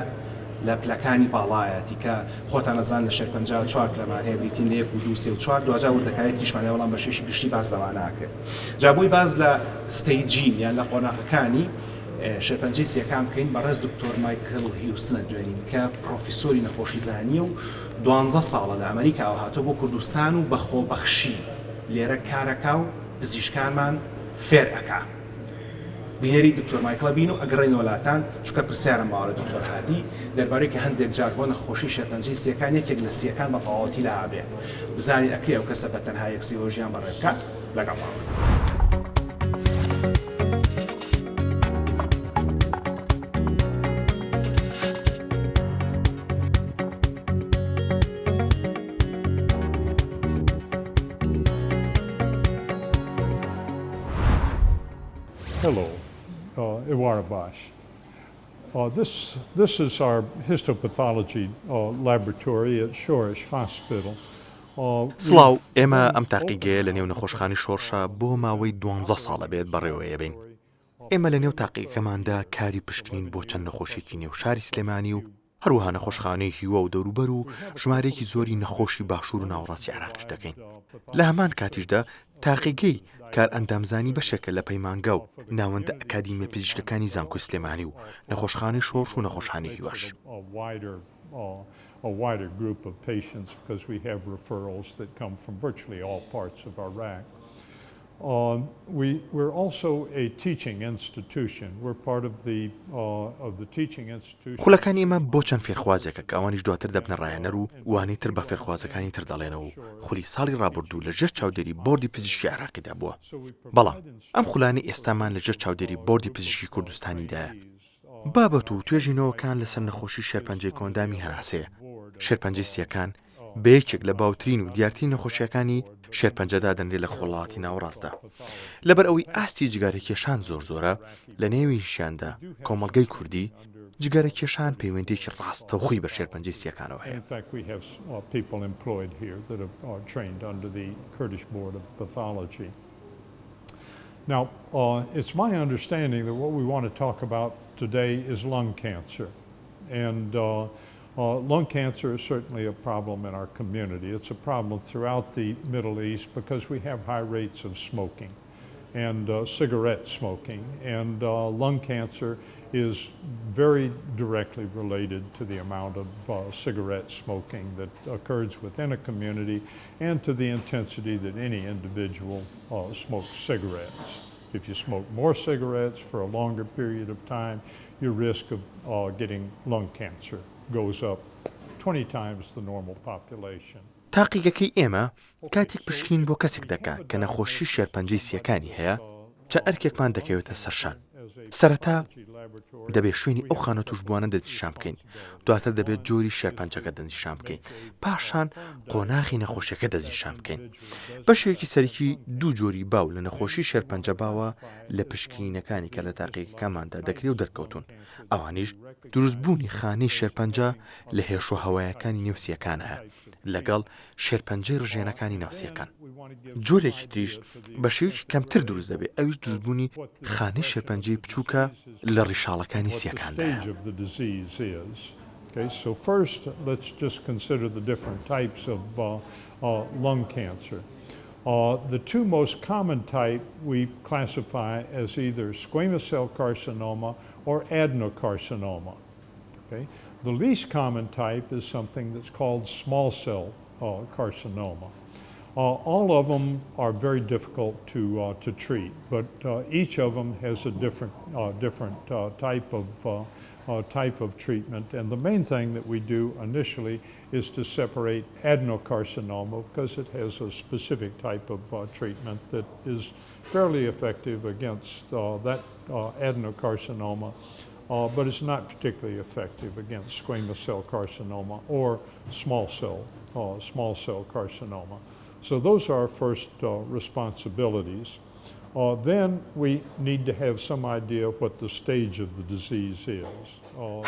[SPEAKER 4] لە پلەکانی باڵایەتی کە خۆتان نەزان لە شێرپەنجە 4 پلەمان هەیە بریتین لە 1 و 2 3 و 4 دوجار وردەکایەتی تریشمانە وەڵام بە شێشی گشتی باز لەواناکرێت جابووی باز لە ستەیجین یان لە قۆناغەکانی شێرپەنجەی سیەکان بکەین بەڕێز دکتۆر مایکل هیوسنە دوێنین کە پرۆفیسۆری نەخۆشی زانیە و 12 ساڵە لە ئەمریکاوە هاتۆ بۆ کوردستان و بە خۆبەخشی لێرە کارەکە و پزیشکانمان فێر ئەکا بینەری دکتۆر مایکڵە بین و ئەگەڕێنەوە وڵاتان چونکە پرسیارم باوەڕە دکتۆر هادی دەربارەی کە هەندێک جار بۆ نەخۆشی شێرپەنجەی سیەکان یەکێک لە سیەکان بە تەواوەتی لە هەبێ بزانین ئەکرێ ئەو کەسە بە تەنها یەک سیرۆژیان بەڕێ بکات لەگەڵ
[SPEAKER 7] Hello, Iwara Bosch. This is our histopathology laboratory at Shoresh Hospital.
[SPEAKER 2] سڵاو ئێمە ئەم تاقیگەیە لە نێو نەخۆشخانی شۆرشە بۆ ماوەی 12 ساڵە بێت بەڕێوەیە بین. ئێمە لە نێو تاقیەکەماندا کاری پشکنین بۆ چەند نەخۆشیێکی نێو شاری سلێمانی و هەروەها نەخۆشخانەی هیوە و دەوروبەر و ژمارەیەکی زۆری نەخۆشی باشوور و ناوەڕاستی عێراقیش دەکەین. لە هەمان کاتیشدا تاقیگەی کار ئەندامزانی بەشێکە لە پەیمانگە و ناوەندە ئەکادیمیە پزیشکەکانی زانکۆی سلێمانی و نەخۆشخانەی شۆرش و نەخۆشخانەی هیوەش.
[SPEAKER 7] A wider group of patients because we have referrals that come from virtually all parts of Iraq. We're also a teaching institution. We're part of the teaching institution.
[SPEAKER 2] خولەکانی ئێمە بۆ چەند فێرخوازێکە کە ئەوانیش دواتر دەبنە ڕایەنەر و وانەی تر بە فێرخوازەکانی تر دەڵێنەوە و خولی ساڵی ڕابردوو لەژێر چاودێری بۆردی پزیشکی عێراقیدا بووە. بەڵام ئەم خولانەی ئێستامان لەژێر چاودێری بۆردی پزیشکی کوردستانیدایە. بابەت و توێژینەوەکان لەسەر نەخۆشی شێرپەنجەی کۆندامی هەناسەیە. شێرپەنجەی سیەکان بەیەکێک لە باوترین و دیارترین نەخۆشیەکانی شێرپەنجەدا دەنرێت لە خۆڵاتی ناوەڕاستدا. لەبەر ئەوەی ئاستی جگارەکێشان زۆرە لە نێویشیاندا کۆمەڵگەی کوردی جگارەکێشان پەیوەندێکی ڕاستەوخۆی بە شێرپەنجەی سیەکانەوە هەیە.
[SPEAKER 7] Now, it's my understanding that what we want to talk about today is lung cancer. And lung cancer is certainly a problem in our community. It's a problem throughout the Middle East because we have high rates of smoking and cigarette smoking. And lung cancer is very directly related to the amount of cigarette smoking that occurs within a community and to the intensity that any individual smokes cigarettes. If you smoke more cigarettes for a longer period of time, your risk of getting lung cancer goes up 20 times the normal population.
[SPEAKER 2] تاقیگەکەی ئێمە کاتێک پشکین بۆ کەسێک دەکات کە نەخۆشی شێرپەنجەی سیەکانی هەیە چەند ئەرکێکمان دەکەوێتە سەرشان. سەرەتا دەبێت شوێنی ئەو خانە توشبووانە دەستنیشان بکەین، دواتر دەبێت جۆری شێرپەنجەکە دەستنیشان بکەین، پاشان قۆناغی نەخۆشیەکە دەستنیشان بکەین. بە شێوەیەکی سەرەکی دوو جۆری باو لە نەخۆشی شێرپەنجە باوە لە پشکینەکانی کە لە تاقیەکەماندا دەکرێت و دەرکەوتون. ئەوانیش دروستبوونی خانەی شێرپەنجە لە هێشە هەوایەکانی نێوسیەکانە لەگەڵ شێرپەنجەی ڕژێنەکانی ناوسیەکان. جۆرێکی تریش بە شێوەیەکی کەمتر دروست دەبێت، ئەویش دروستبوونی خانەی شێرپەنجەی بچووکە لە ڕیشاڵەکانی سیەکاندا.
[SPEAKER 7] Okay, so first, let's just consider the different types of lung cancer. The two most common type we classify as either squamous cell carcinoma or adenocarcinoma. Okay? The least common type is something that's called small cell carcinoma. All of them are very difficult to treat, but each of them has a different type of treatment. And the main thing that we do initially is to separate adenocarcinoma because it has a specific type of treatment that is fairly effective against that adenocarcinoma, but it's not particularly effective against squamous cell carcinoma or small cell carcinoma. So those are our first responsibilities. Then we need to have some idea what the stage of the disease is.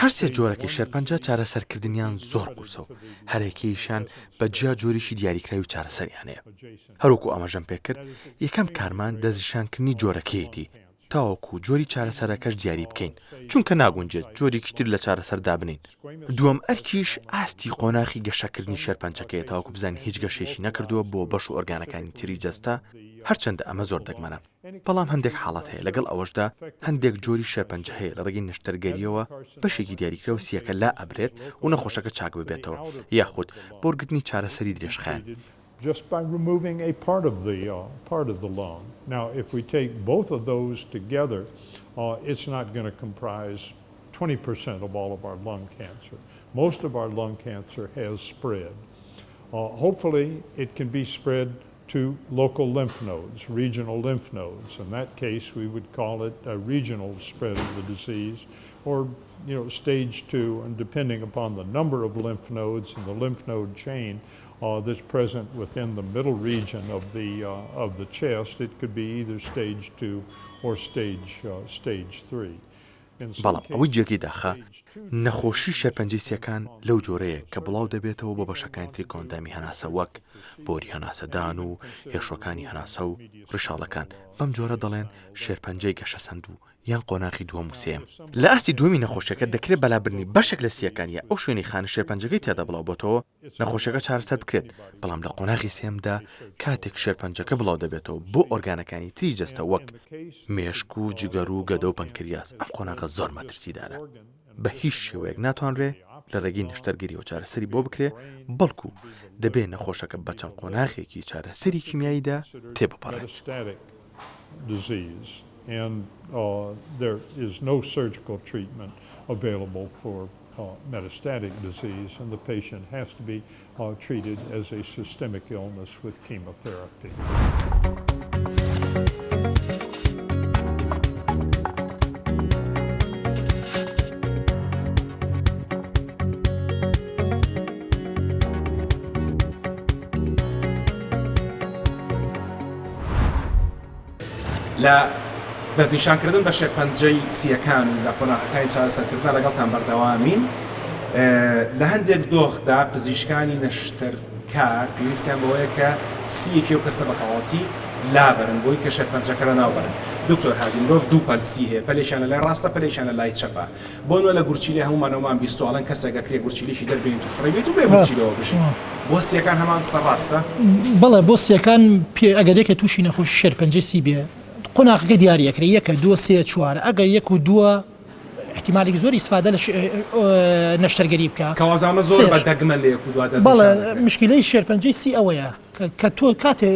[SPEAKER 2] هەر سێ جۆرەکەی شێرپەنجە چارەسەرکردنیان زۆر قورسە و هەرێکیشان بە جیا جۆریشی دیاریکراوی چارەسەریانەیە. هەروەکو ئەمەژەم پێکرد یەکەم کارمان دەستنیشانکردنی جۆرەکەیەتی تاوەکو جۆری چارەسەرەکەش دیاری بکەین چونکە ناگونجێت جۆرێکی تر لە چارەسەردا بنین. دووەم ئەرکیش ئاستی قۆناغی گەشەکردنی شێرپەنجەکەیە تاوەکو بزانین هیچ گەشێکی نەکردووە بۆ بەش و ئۆرگانەکانی تری جەستە، هەرچەندە ئەمە زۆر دەگمەنە. بەڵام هەندێک حاڵەت هەیە لەگەڵ ئەوەشدا هەندێک جۆری شێرپەنجە هەیە لە ڕێگەی نیشتەرگەریەوە بەشێکی دیاریکرا و سیەکە لا ئەبرێت و نەخۆشەکە چاک ببێتەوە یاخود بۆرگرتنی چارەسەری درێژخایەن.
[SPEAKER 7] Just by removing a part of the lung. Now, if we take both of those together, it's not going to comprise 20% of all of our lung cancer. Most of our lung cancer has spread. Hopefully, it can be spread to local lymph nodes, regional lymph nodes. In that case, we would call it a regional spread of the disease, or stage 2, and depending upon the number of lymph nodes and the lymph node chain that's present within the middle region of the chest, it could be either stage 2 or stage 3.
[SPEAKER 2] بەڵام ئەوەی جێگەی داخە نەخۆشی شێرپەنجەی سیەکان لەو جۆرەیە کە بڵاو دەبێتەوە بۆ بەشەکانی تری کۆندامی هەناسە وەک بۆری هەناسەدان و هێشوەکانی هەناسە و ڕشاڵەکان. بەم جۆرە دەڵێن شێرپەنجەی گەشەسەند و یان قۆناغی دووەم و سێم. لە ئاستی دووەمی نەخۆشیەکە دەکرێت بەلابرنی بەشێک لە سیەکانیە ئەو شوێنی خانە شێرپەنجەکەی تێدا بڵاو بۆتەوە نەخۆشیەکە چارەسەر بکرێت، بەڵام لە قۆناغی سێمدا کاتێک شێرپەنجەکە بڵاو دەبێتەوە بۆ ئۆرگانەکانی تری جەستە وەک مێشک و جگەر و گەدە و پەنکریاس، ئەم قۆناغە زۆر مەترسیدارە. بە هیچ شێوەیەک ناتوانرێ لە ڕێگەی نیشتەرگەریەوە چارەسەری بۆ بکرێ، بەڵکو دەبێت نەخۆشەکە بە چەند قۆناغێکی چارەسەری کیمیاییدا تێبپەڕێت.
[SPEAKER 7] And there is no surgical treatment available for metastatic disease, and the patient has to be treated as a systemic illness with chemotherapy.
[SPEAKER 4] لە دەستنیشانکردن بە شێرپەنجەی سیەکان و لە قۆناغەکانی چارەسەرکردن لەگەڵتان بەردەوامین. لە هەندێک دۆخدا پزیشکانی نەشتەرکار پێویستیان بەوەیە کە سیەکی و کەسە بەتەواوەتی لابەرن بۆی کە شێرپەنجەکە لە ناوبەرن. دکتۆر هادی مرۆڤ دوو پەلسی هەیە، پەلێکیان لە لای ڕاستە، پەلێکیان لە لای چەپە. بۆ نوێ لە گورچیلی هەمومانەوەمان بیستوڵەن کەسێکەکرێ گورچیلێکی دەربێنیت و فڕێبێت و بێ گورچیلەوە بشین. بۆ سیەکان هەمان قسە ڕاستە؟
[SPEAKER 5] بەڵێ بۆ سیەکان ئەگەرێکە تووشی نەخۆشی شێرپەنجەی سی بێ قۆناغەکە دیاریەکرێ 1 2 3 4 ئەگەر 1 و 2 احتیمالێک زۆر ئیسفادە لە نەشتەرگەری بکە
[SPEAKER 4] کەوازانە زۆر بە دەگمە لە 1 و 2
[SPEAKER 5] بەڵێ مشکلەی شێرپەنجەی سی ئەوەیە کە تۆ کاتێ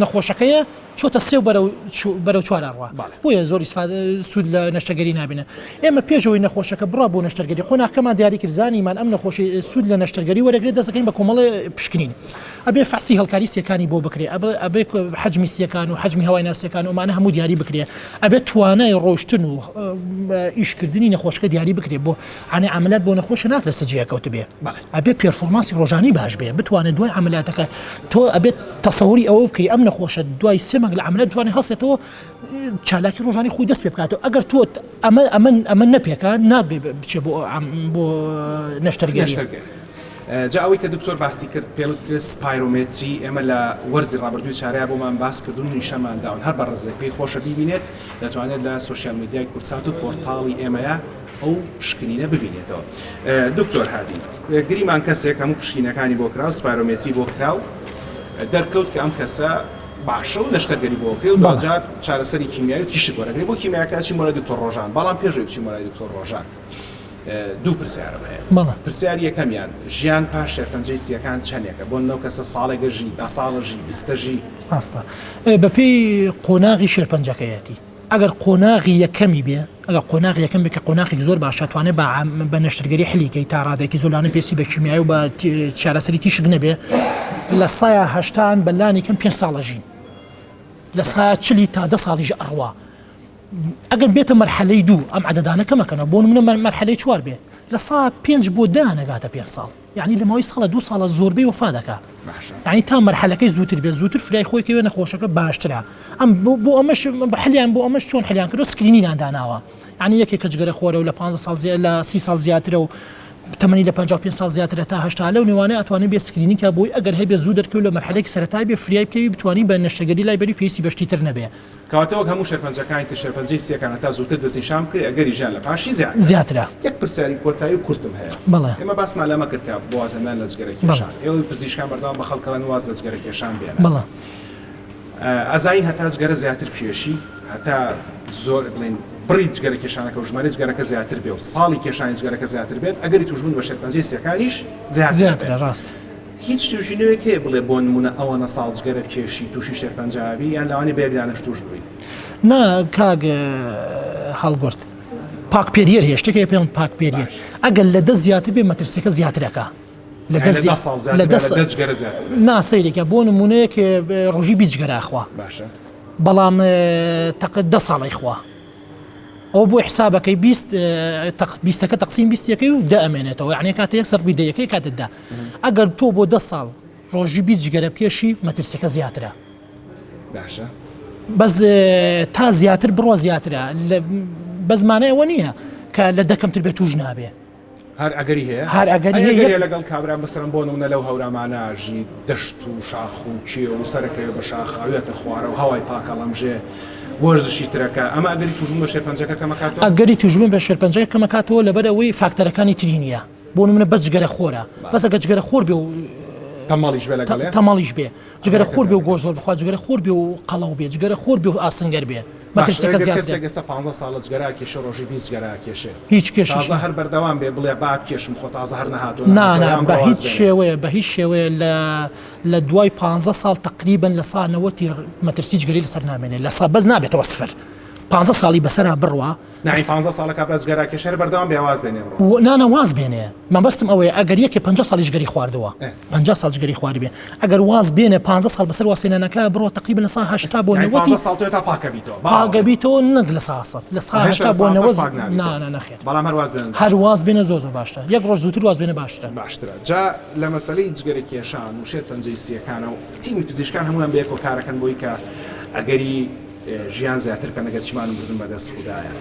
[SPEAKER 5] نەخۆشەکەیە چۆتە سێ و بەرەو چوارڕوا بۆیە زۆر سوود لە نەشتەگەری نابێنە ئێمە پێشەوەی نەخۆشەکە بڕا بۆ نەشتەرگەری قۆناغەکەمان دیاری کردزانیمان ئەم نەخۆشی سوود لە نەشتەرگەری وەرەگرێت دەستەکەین بە کۆمەڵی پشکنین ئەبێ فەحسی هەڵکاری سیەکانی بۆ بکرێ ئەبێ حەجمی سیەکان و حەجمی هەوای ناوسەکان ومانە هەموو دیاری بکرێ ئەبێ توانای ڕۆشتن و ئیشکردنی نەخۆشەکە دیاری بکرێ بۆ عانێ عملات بۆ نەخۆش ناک لە سەجیەکەوت بێ ئەبێ پێرفۆرمانسی ڕۆژانی باش بێ بتوانێت دوای عملاتەکە تۆ ئەبێت تەسەوری ئەوە بکەی ئەم نەخۆشە دوای سێمەک لە عملات توانێت هەڵسێتەوە چالاکی ڕۆژانی خۆی دەست پێ بکاتەوە ئەگەر تۆ ئەمە نەپێکە نابێ بچێ بۆ نەشتەرگەری
[SPEAKER 4] جا ئەوەی کە دکتۆر باسی کرد پێڵ سپایرۆمتری ئێمە لە وەرزی ڕابردووی چارەیە بۆمان باس کردون و نیشەمانداون هەر بە ڕێزێک پێی خۆشە بیبینێت دەتوانێت لە سوۆسیال میدیای کورسات و پۆرتاڵی ئێمەیە ئەو پشکنینە ببینێتەوە. دکتۆر هادی گریمان کەسێک هەموو پشکینەکانی بۆ کراو سپایرۆمتری بۆ کراو دەرکەوت کە ئەم کەسە باشە و نەشتەرگەری بۆ کرێ و دوجار چارەسەری کیمیایی تیشت وەرەگرێ بۆ کیمیاکە چی مۆرە دکتۆر ڕۆژان بەڵام پێشەوەی بچی مۆرای دکتۆر ڕۆژان دوو پرسیارم هەیە پرسیاری یەکەمیان ژیان پاش شێرپەنجەی سیەکان چەندێکە بۆ نەو کەسە ساڵێکە ژی 10 ساڵە ژی 20 ژی
[SPEAKER 5] ئاستا بەپێی قۆناغی شێرپەنجەکەیەتی ئەگەر قۆناغی یەکەمی بێ ئەگەر قۆناغی یەکەم بێ کە قۆناغی زۆر باشە توانێت بە نەشتەرگەری حلیکەی تا ڕادێکی زۆرانە پێسی بە کیمیایی و بە چارەسەری تیشک نەبێ لە سایە هەشتان بەلانی کەم 5 ساڵە ژین لە سایە 40 تا 10 ساڵیش ئەڕوا ئەگەر بێتە مەرحەلەی دوو ئەم عەدەدانەکە مەکەنەوە بۆ نمونە مەرحەلەی 4 بێ لە سا 5 بۆ 10 نەگاتە 5 ساڵ یعنی لە ماوەی ساڵە 2 ساڵە زۆربەی وەفا دەکا یعنی تا مەرحەلەکەی زووتر بێ زووتر فلای خۆی کەوێ نەخۆشەکە باشترە ئەم بۆ ئەمەش حلیان بۆ ئەمەش چۆن حلیان کردو سکرینینان داناوە یعنی یەکێک کە جگەرە خۆرە و لە 15 ساڵ لە 30 ساڵ زیاترە و تەمەنی لە 55 ساڵ زیاترە تا 80 لەو نێوانەیە ئەتوانێت بێ سکرینینکە بۆی ئەگەر هەبێ زوو دەرکەوت لە مەرحەلەیەکی سەرەتایی بێ فریای بکەوی بتوانین بە نەشتەرگەری لای بەری پێویستی بەشتی تر نەبێ
[SPEAKER 4] کەواتەوە هەموو شێرپەنجەکانی کە شێرپەنجەی سیەکانە تا زووتر دەستنیشان بکرێ ئەگەری ژیان لە پاشی
[SPEAKER 5] زیاترە
[SPEAKER 4] یەک پرسیاری کۆتایی و کورتم هەیە
[SPEAKER 5] بەڵێ
[SPEAKER 4] ئێمە باسمان لەمە کرد کە بۆ وازەندان لە جگەرە کێشان ئێوەی پزیشکان بەردەوام بە خەڵکەڵەن واز لە جگەرە کێشان بێنن
[SPEAKER 5] بەڵێ
[SPEAKER 4] ئەزایی هەتا جگەرە زیاتر پێشی هەتا زۆر بڵین بڕی جگەرە کێشانەکە و ژمارەی جگەرەکە زیاتر بێ و ساڵی کێشانی جگەرەکە زیاتر بێت ئەگەری توشبوون بە شێرپەنجەی سیەکانیش
[SPEAKER 5] زیاترە ڕاست
[SPEAKER 4] هیچ توژینەوەیەک هەیە بڵێ بۆ نمونە ئەوەنە ساڵ جگەرە کێشی تووشی شێرپەنجابی یان لەوانی بەیەکدانەش توش بووی
[SPEAKER 5] نا کاگ هەڵگورت پاک پێریەر هەیە شتێکی پێڵم پاک پێریەر ئەگەر لە دە زیاتر بێ مەترسیەکە زیاترەکە ناسەیرێکە بۆ نمونەیەک ڕۆژی 20 جگەراخوا
[SPEAKER 4] باشە
[SPEAKER 5] بەڵام تەقت 10 ساڵی خوا ئەو بۆ حسابەکەی 20ەکە تەقسیم 20ەکەی و دەئەمێنێتەوە یعنی کاتێک سەربووی دەیەکەی کاتتدا ئەگەر تۆ بۆ 10 ساڵ ڕۆژی 20 جگەرە بکێشی مەترسیەکە زیاترە
[SPEAKER 4] باشە
[SPEAKER 5] بەس تا زیاتر بڕۆ زیاترە بە زمانەوە نییە کە لە دەکەمتر بێت توش نابێ
[SPEAKER 4] هەر ئەگەری هەیە
[SPEAKER 5] هەر ئەگەری
[SPEAKER 4] لەگەڵ کابرا بەسرم بۆ نمونە لەو هەورامانەژی دەشت و شاخ و کێ و سەرەکەی بە شاخاوێتە خوارە و هەوای پاکەڵەمژێ وەرزشی ترەکە ئەمە ئەگەری توژون بە شێرپەنجەکە کەمەکاتەوە
[SPEAKER 5] ئەگەری توژبن بە شێرپەنجەکە کەمەکاتەوە لەبەرەوەی فاکتەرەکانی تری نییە بۆ نمونە بەس جگەرە خۆرە بەس ئەگە جگەرە خۆر بێ و
[SPEAKER 4] تەماڵیش بێ لەگەڵێ
[SPEAKER 5] تەماڵیش بێ جگەرە خۆر بێ و گۆژۆر بخوا جگەرە خۆر بێ و قەڵەو بێ جگەرە خۆر بێ و ئاسنگەر بێ مەترسیەکە زیاتر
[SPEAKER 4] 15 ساڵە جگەرا کێشە ڕۆژی 20 جگەرا کێشێ
[SPEAKER 5] هیچ کێشە
[SPEAKER 4] تازە هەر بەردەوام بێ بڵێ با کێشم خۆ تازە هەر نەهاتوە
[SPEAKER 5] نا بە هیچ شێوەیە بە هیچ شێوەیە لە دوای 15 ساڵ تقریبن لە سانەوەتی مەترسی جگەری لەسەر نامێنێ لە سا بەس نابێتەوە سفر 15 ساڵی بەسەرا بڕوە
[SPEAKER 4] 15 ساڵە کابرا جگەرا کێشە بەردەوام بێواز بێنێ
[SPEAKER 5] نانە واز بێنێ مەبەستم ئەوەیە ئەگەر یەکێ 50 ساڵی جگەری خواردەوە 50 ساڵ جگەری خوارد بێ ئەگەر واز بێنێ 15 ساڵ بەسەر واسێنانەکە بڕۆ تقریبا لە سا 80 بۆ 90
[SPEAKER 4] ساڵ تا
[SPEAKER 5] پاگەبیتەوە نەک لە سا لە سا 80 بۆ 90 نەخێت
[SPEAKER 4] بەڵام هەرواز بێن
[SPEAKER 5] هەرواز بێنە زۆر باشترە یەک ڕۆژ زووتر واز بێنە
[SPEAKER 4] باشترە جا لە مەسەلەی جگەرە کێشان و شێرپەنجەی سیەکانە و تیمی پزیشکان هەمویان بەیەکەوە کارەکەن بۆی کە ئەگەری ژیان زیاتر کە نەگەر چمانم بردن بەدەست خوددایە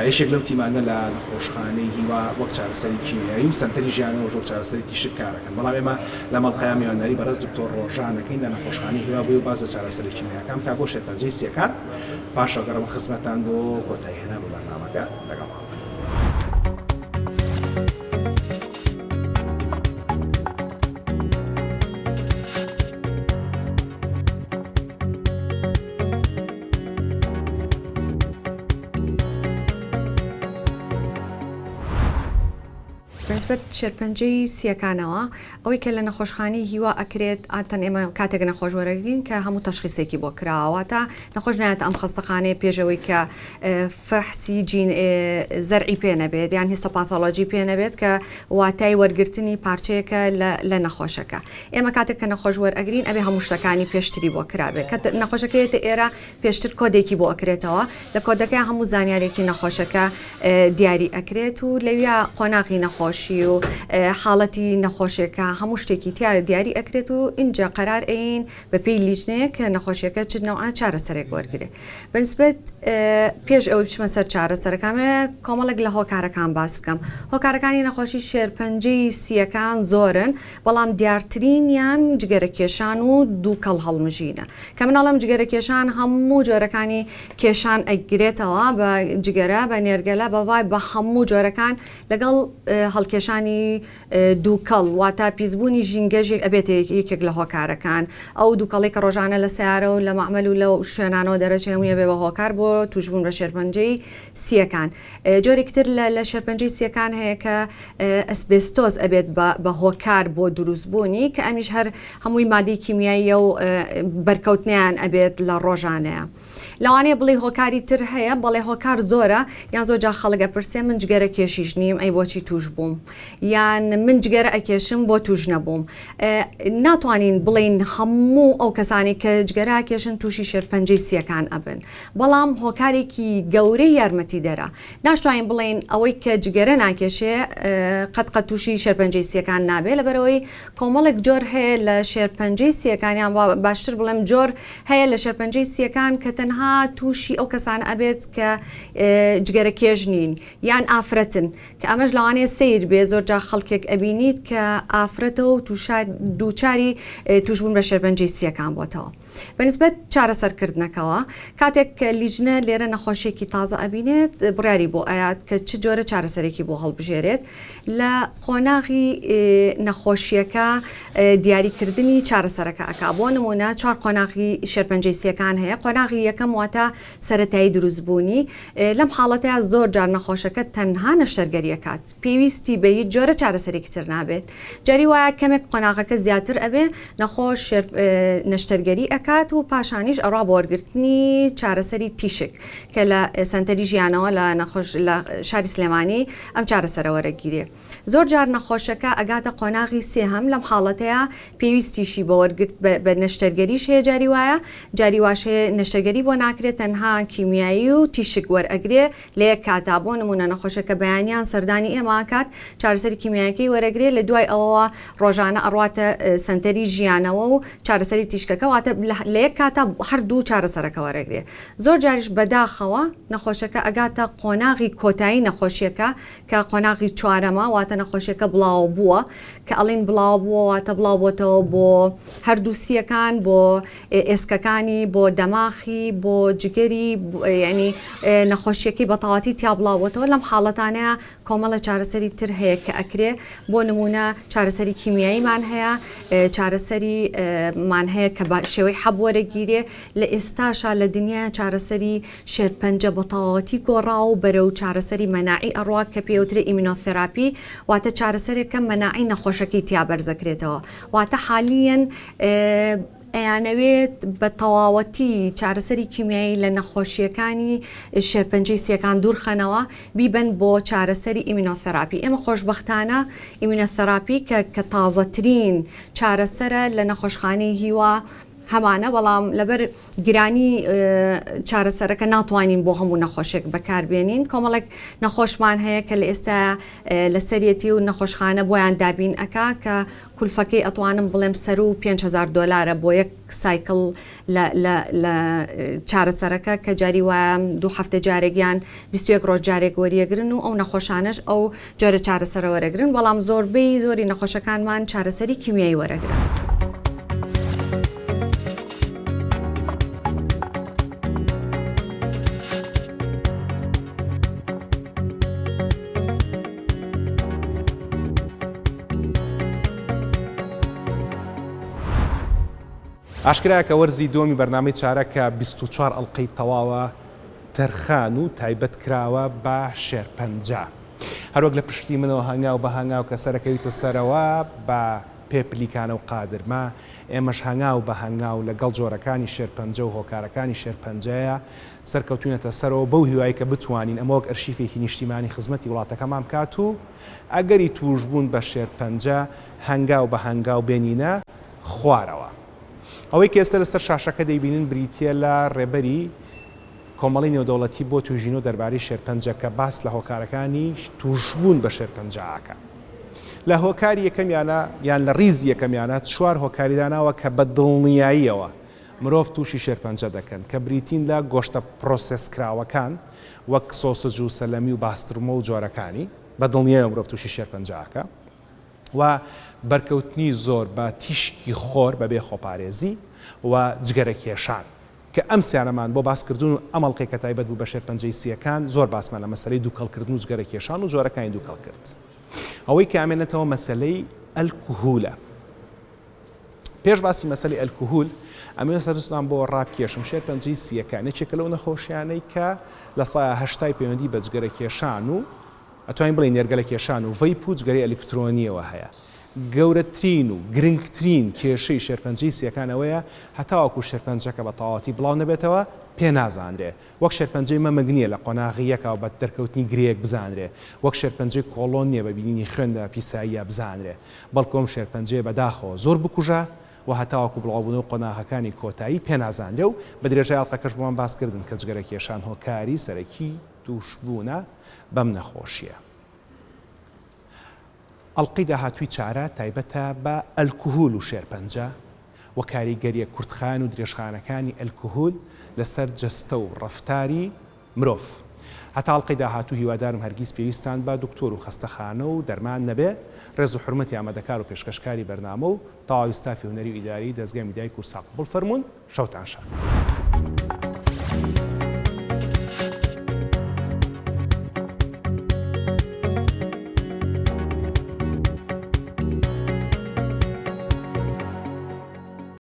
[SPEAKER 4] یەکێک لەو تیمانە لە نەخۆشخانەی هیوا وەک چارەسەری کیمیایی و سەنتەری ژیانەوە ژۆر چارەسەری تیشک کارەکەن بەڵام ئێمە لە مەڵقەیە میوانداری بەڕێز دکتۆر ڕۆژانەکەین لە نەخۆشخانەی هیوا بۆی و باز لە چارەسەری کیمیاکان کا بۆ شێرپەنجەی سیەکان پاشەوە گەڕەمە خزمەتان بۆ کۆتایی هێنا بە بەرنامەکە لەگەڵ
[SPEAKER 8] بەنسبەت شێرپەنجەی سیەکانەوە ئەوەی کە لە نەخۆشخانەی هیوا ئەکرێت ئاتەن ئێمە کاتێک نەخۆش وەرەگرین کە هەموو تەشخیصێکی بۆ کراوە تا نەخۆش نایەت ئەم خەستەخانەیە پێشەوەی کە فەحسی زەرعی پێ نەبێت یان هیستۆپاثۆلۆجی پێ نەبێت کە واتای وەرگرتنی پارچەیەکە لە نەخۆشەکە ئێمە کاتێک کە نەخۆش وەرئەگرین ئەبێ هەموو شتەکانی پێشتری بۆ کرابێت کە نەخۆشەکەیەتە ئێرە پێشتر کۆدێکی بۆ ئەکرێتەوە لە کۆدەکەی هەموو زانیارێکی نەخۆشەکە دیاری ئەکرێت و لەویا قۆناغی نەخۆشی و حاڵەتی نەخۆشیەکە هەموو شتێکی تیا دیاری ئەکرێت و اینجا قەرار ئەین بە پێی لیژنەیە کە نەخۆشیەکە چنەوە چارەسەرێک وەرگێت بەنسبەت پێش ئەوەی بچمە سەر چارەسەرەکەمە کۆمەڵێک لە هۆکارەکان باس بکەم هۆکارەکانی نەخۆشی شێرپەنجەی سیەکان زۆرن بەڵام دیارترینیان جگەرە کێشان و دوو کەڵ هەڵمژینە کە مناڵم جگەرە کێشان هەموو جۆرەکانی کێشان ئەگرێتەوە بە جگەرە بە نێرگەلە بەوای بە هەموو جۆرەکان لەگەڵ هەڵکێشانی دووکەڵ واتە پیسبوونی ژینگەژێک ئەبێت یەکێک لە هۆکارەکان ئەو دووکەڵی کە ڕۆژانە لە سیارە و لە معمەل و لە شوێنانەوە دەرەچێ هەموویە بێ بە هۆکار بۆ توشبوون بە شێرپەنجەی سیەکان جۆرێکتر لە شێرپەنجەی سیەکان هەیە کە ئەسبێستۆز ئەبێت بە هۆکار بۆ دروستبوونی کە ئەمیش هەر هەمووی مادەی کیمیایی و بەرکەوتنیان ئەبێت لە ڕۆژانەیە لەوانەیە بڵێ هۆکاری تر هەیە بەڵێ هۆکار زۆرە یان زۆر جا خەڵک ئەپرسێ من جگەرە کێشیش نیم ئەی بۆچی توش بووم یان من جگەرە ئەکێشم بۆ توش نەبووم ناتوانین بڵین هەموو ئەو کەسانی کە جگەرە کێشن تووشی شێرپەنجەی سیەکان ئەبن بەڵام هۆکارێکی گەورەی یارمەتی دەرە ناشتوانین بڵین ئەوەی کە جگەرە ناکێشێ قەت تووشی شێرپەنجەی سیەکان نابێت لەبەرەوەی کۆمەڵێک جۆر هەیە لە شێرپەنجەی سیەکانیان باشتر بڵێم جۆر هەیە لە شێرپەنجەی سیەکان کە تەنها تووشی ئەو کەسانە ئەبێت کە جگەرە کێژ نین یان ئافرەتن کە ئەمەش لەوانەیە سیر بێ زۆر جا خەڵکێک ئەبینیت کە ئافرەتەوە و دووچاری توشبوون بە شێرپەنجەی سیەکان بۆتەوە بەنسبەت چارەسەرکردنەکەوە کاتێک کە لیژنە لێرە نەخۆشیێکی تازە ئەبینێت بڕیاری بۆ ئايات کە چ جۆرە چارەسەرێکی بۆ هەڵبژێرێت لە قۆناغی نەخۆشیەکە دیاریکردنی چارەسەرەکە ئەکا بۆ نمونە چوار قۆناغی شێرپەنجەی سیەکان هەیە قۆناغی یەکەم واتە سەرەتایی دروستبوونی لەم حاڵەتەیە زۆر جار نەخۆشەکە تەنها نەشتەرگەریەکات پێویستی بە هیچ جۆرە چارەسەرێکی تر نابێت جاری وایە کەمێک قۆناغەکە زیاتر ئەبێ نەخۆش نەشتەرگەری ئەکات و پاشانیش ئەڕوا بۆ وەرگرتنی چارەسەری تیشک کە لە سنتەری ژیانەوە لە نەخۆش لە شاری سلێمانی ئەم چارەسەرە وەرەگیرێ زۆر جار نەخۆشەکە ئەگاتە قۆناغی سێهەم لەم حاڵەتەیە پێویستیشی بە وەرگرت بە نەشتەرگەریش هەیە جاری وایە جاری واش هەیە نەشتەرگەری بۆ ناکرێت تەنها کیمیایی و تیشک وەرئەگرێ لە یەک کاتا بۆ نمونە نەخۆشەکە بەیانیان سەردانی ئێماکات چارەسەری کیمیایەکەی وەرەگرێت لە دوای ئەوەوە ڕۆژانە ئەڕواتە سنتەری ژیانەوە و چارەسەری تیشکەکە واتە لە یەک کاتا هەردوو چارەسەرەکە وەرەگرێ زۆر جاریش بەداخەوە نەخۆشەکە ئەگاتە قۆناغی کۆتایی نەخۆشیەکە کە قۆناغی چوارەمە واتە نەخۆشیەکە بڵاو بووە کە ئەڵین بڵاو بووە واتە بڵاو بۆتەوە بۆ هەردوو سیەکان بۆ ئێسکەکانی بۆ دەماخی بۆ جگەری ینی نەخۆشیەکەی بەتەواتی تیا بڵاوەتەوە لەم حاڵەتانەیە کۆمەڵە چارەسەری تر هەیە کە ئەکرێ بۆ نمونە چارەسەری کیمیاییمان هەیە چارەسەری مان هەیە کە شێوەی حەب وەرەگیرێ لە ئێستاشا لە دنیا چارەسەری شێرپەنجە بەتەواتی گۆڕا و بەرەو چارەسەری مەناعی ئەڕوا کە پێوترێ ئیمینۆثێراپی واتە چارەسەرێکە مەناعی نەخۆشەکەی تیا بەرزەکرێتەوە واتە حالیەن ئەیانەوێت بە تەواوەتی چارەسەری کیمیایی لە نەخۆشیەکانی شێرپەنجەی سیەکان دوورخەنەوە بیبن بۆ چارەسەری ئیمینۆثێراپی ئێمە خۆشبەختانە ئیمینۆثێراپی کە تازەترین چارەسەرە لە نەخۆشخانەی هیوا هەمانە بەڵام لەبەر گرانی چارەسەرەکە ناتوانین بۆ هەموو نەخۆشێک بەکاربێنین کۆمەڵێک نەخۆشمان هەیە کە لە ئێستا لە سەرەتی و نەخۆشخانە بۆیان دابین ئەکا کە کولفەکەی ئەتوانم بڵێم سەر و $5,000 بۆ یەک سایکل لە چارەسەرەکە کە جاری وایە 2 هەفتە جارێکیان 21 ڕۆژ جارێک وەریەگرن و ئەو نەخۆشانش ئەو جۆرە چارەسەرە وەرەگرن بەڵام زۆربەی زۆری نەخۆشەکانمان چارەسەری کیمیایی وەرەگرن.
[SPEAKER 4] ئاشکرایە کە وەرزی دووەمی بەرنامەی چارە کە 24 ئەڵقەی تەواوە تەرخان و تایبەت کراوە بە شێرپەنجە هەروەک لە پشتی منەوە هەنگاو بە هەنگاو کە سەرەکەویتە سەرەوە بە پێپلیکانە و قادرما ئێمەش هەنگاو بە هەنگاو لەگەڵ جۆرەکانی شێرپەنجە و هۆکارەکانی شێرپەنجەیە سەرکەوتونەتە سەرەوە بەو هیوایی کە بتوانین ئەمە وەک ئەرشیفێکی نیشتیمانی خزمەتی وڵاتەکەمان بکات و ئەگەری توشبوون بە شێرپەنجە هەنگاو بە هەنگاو بێنینە خوارەوە. ئەوەی کە ئێستا لەسەر شاشەکە دەیبینن بریتە لە ڕێبەری کۆمەڵی نێودەوڵەتی بۆ توێژین و دەربارەی شێرپەنجە کە باس لە هۆکارەکانی توشبوون بە شێرپەنجەکە. لە هۆکاری یەکەمیانە یان لە ڕیزی یەکەمیانە 4 هۆکاری داناوە کە بە دڵنیاییەوە مرۆڤ تووشی شێرپەنجە دەکەن کە بریتین لە گۆشتە پرۆسسکراوەکان وەک سۆسج و سەلەمی و باسترمە و جۆرەکانی بە دڵنیاییەوە مرۆڤ تووشی شێرپەنجەکە و بەرکەوتنی زۆر بە تیشکی خۆر بەبێ خۆپارێزی و جگەرەکێشان کە ئەم سیانەمان بۆ باسکردن و ئەمەڵقی کە تایبەت بوو بە شێرپەنجەی سیەکان زۆر باسمان لە مەسەلەی دووکەڵکردن و جگەرەکێشان و جۆرەکانی دووکەڵ کرد. ئەوەی کە ئامێنێتەوە مەسەلەی ئەلکوهولە. پێش باسی مەسەلەی ئەلکوهول ئەمێ سەرستان بۆ ڕابکێشم شێرپەنجەی سیەکان یەکێکە لەو نەخۆشیانەی کە لە سایە 80 پەیوەندی بە جگەرەکێشان و ئەتوانین بڵێن نێرگەلەکێشان و ڤەیپ و جگەرەی ئەلکترۆنیەوە هەیە. گەورەترین و گرنگترین کێشەی شێرپەنجەی سیەکانەوەیە هەتاوەکو شێرپەنجەکە بە تەواوەتی بڵاو نەبێتەوە پێ نازانرێ وەک شێرپەنجەی مەمەگ نییە لە قۆناغیەکەوە بە دەرکەوتنی گرێک بزانرێ وەک شێرپەنجەی کۆڵۆن نییە بە بینینی خوێندە پیساییە بزانرێ بەڵکۆم شێرپەنجەیە بەداخەوە زۆر بکوژە و هەتاوەکو بڵاوبوون و قۆناغەکانی کۆتایی پێ نازانرێ و بە درێژای ئەڵلقەکەش بۆمان باسکردن کە جگەرەکێشان هۆکاری سەرەکی تووشبوونە بەم نەخۆشیە. ئەڵلقەی داهاتووی چارە تایبەتە بە ئەلکوهول و شێرپەنجە و کاریگەریە کورتخان و درێژخانەکانی ئەلکوهول لەسەر جەستە و ڕەفتاری مرۆڤ. هەتا ئەڵلقەی داهاتوو هیوادارم هەرگیز پێویستان بە دکتۆر و خەستەخانە و دەرمان نەبێ ڕێز و حرمەتی ئامادەکار و پێشکەشکاری بەرنامە و تەواوی ستافی هونەری و ئیداری دەزگای میدیای کورساق بڵ فەرمونون شەوتان شاد.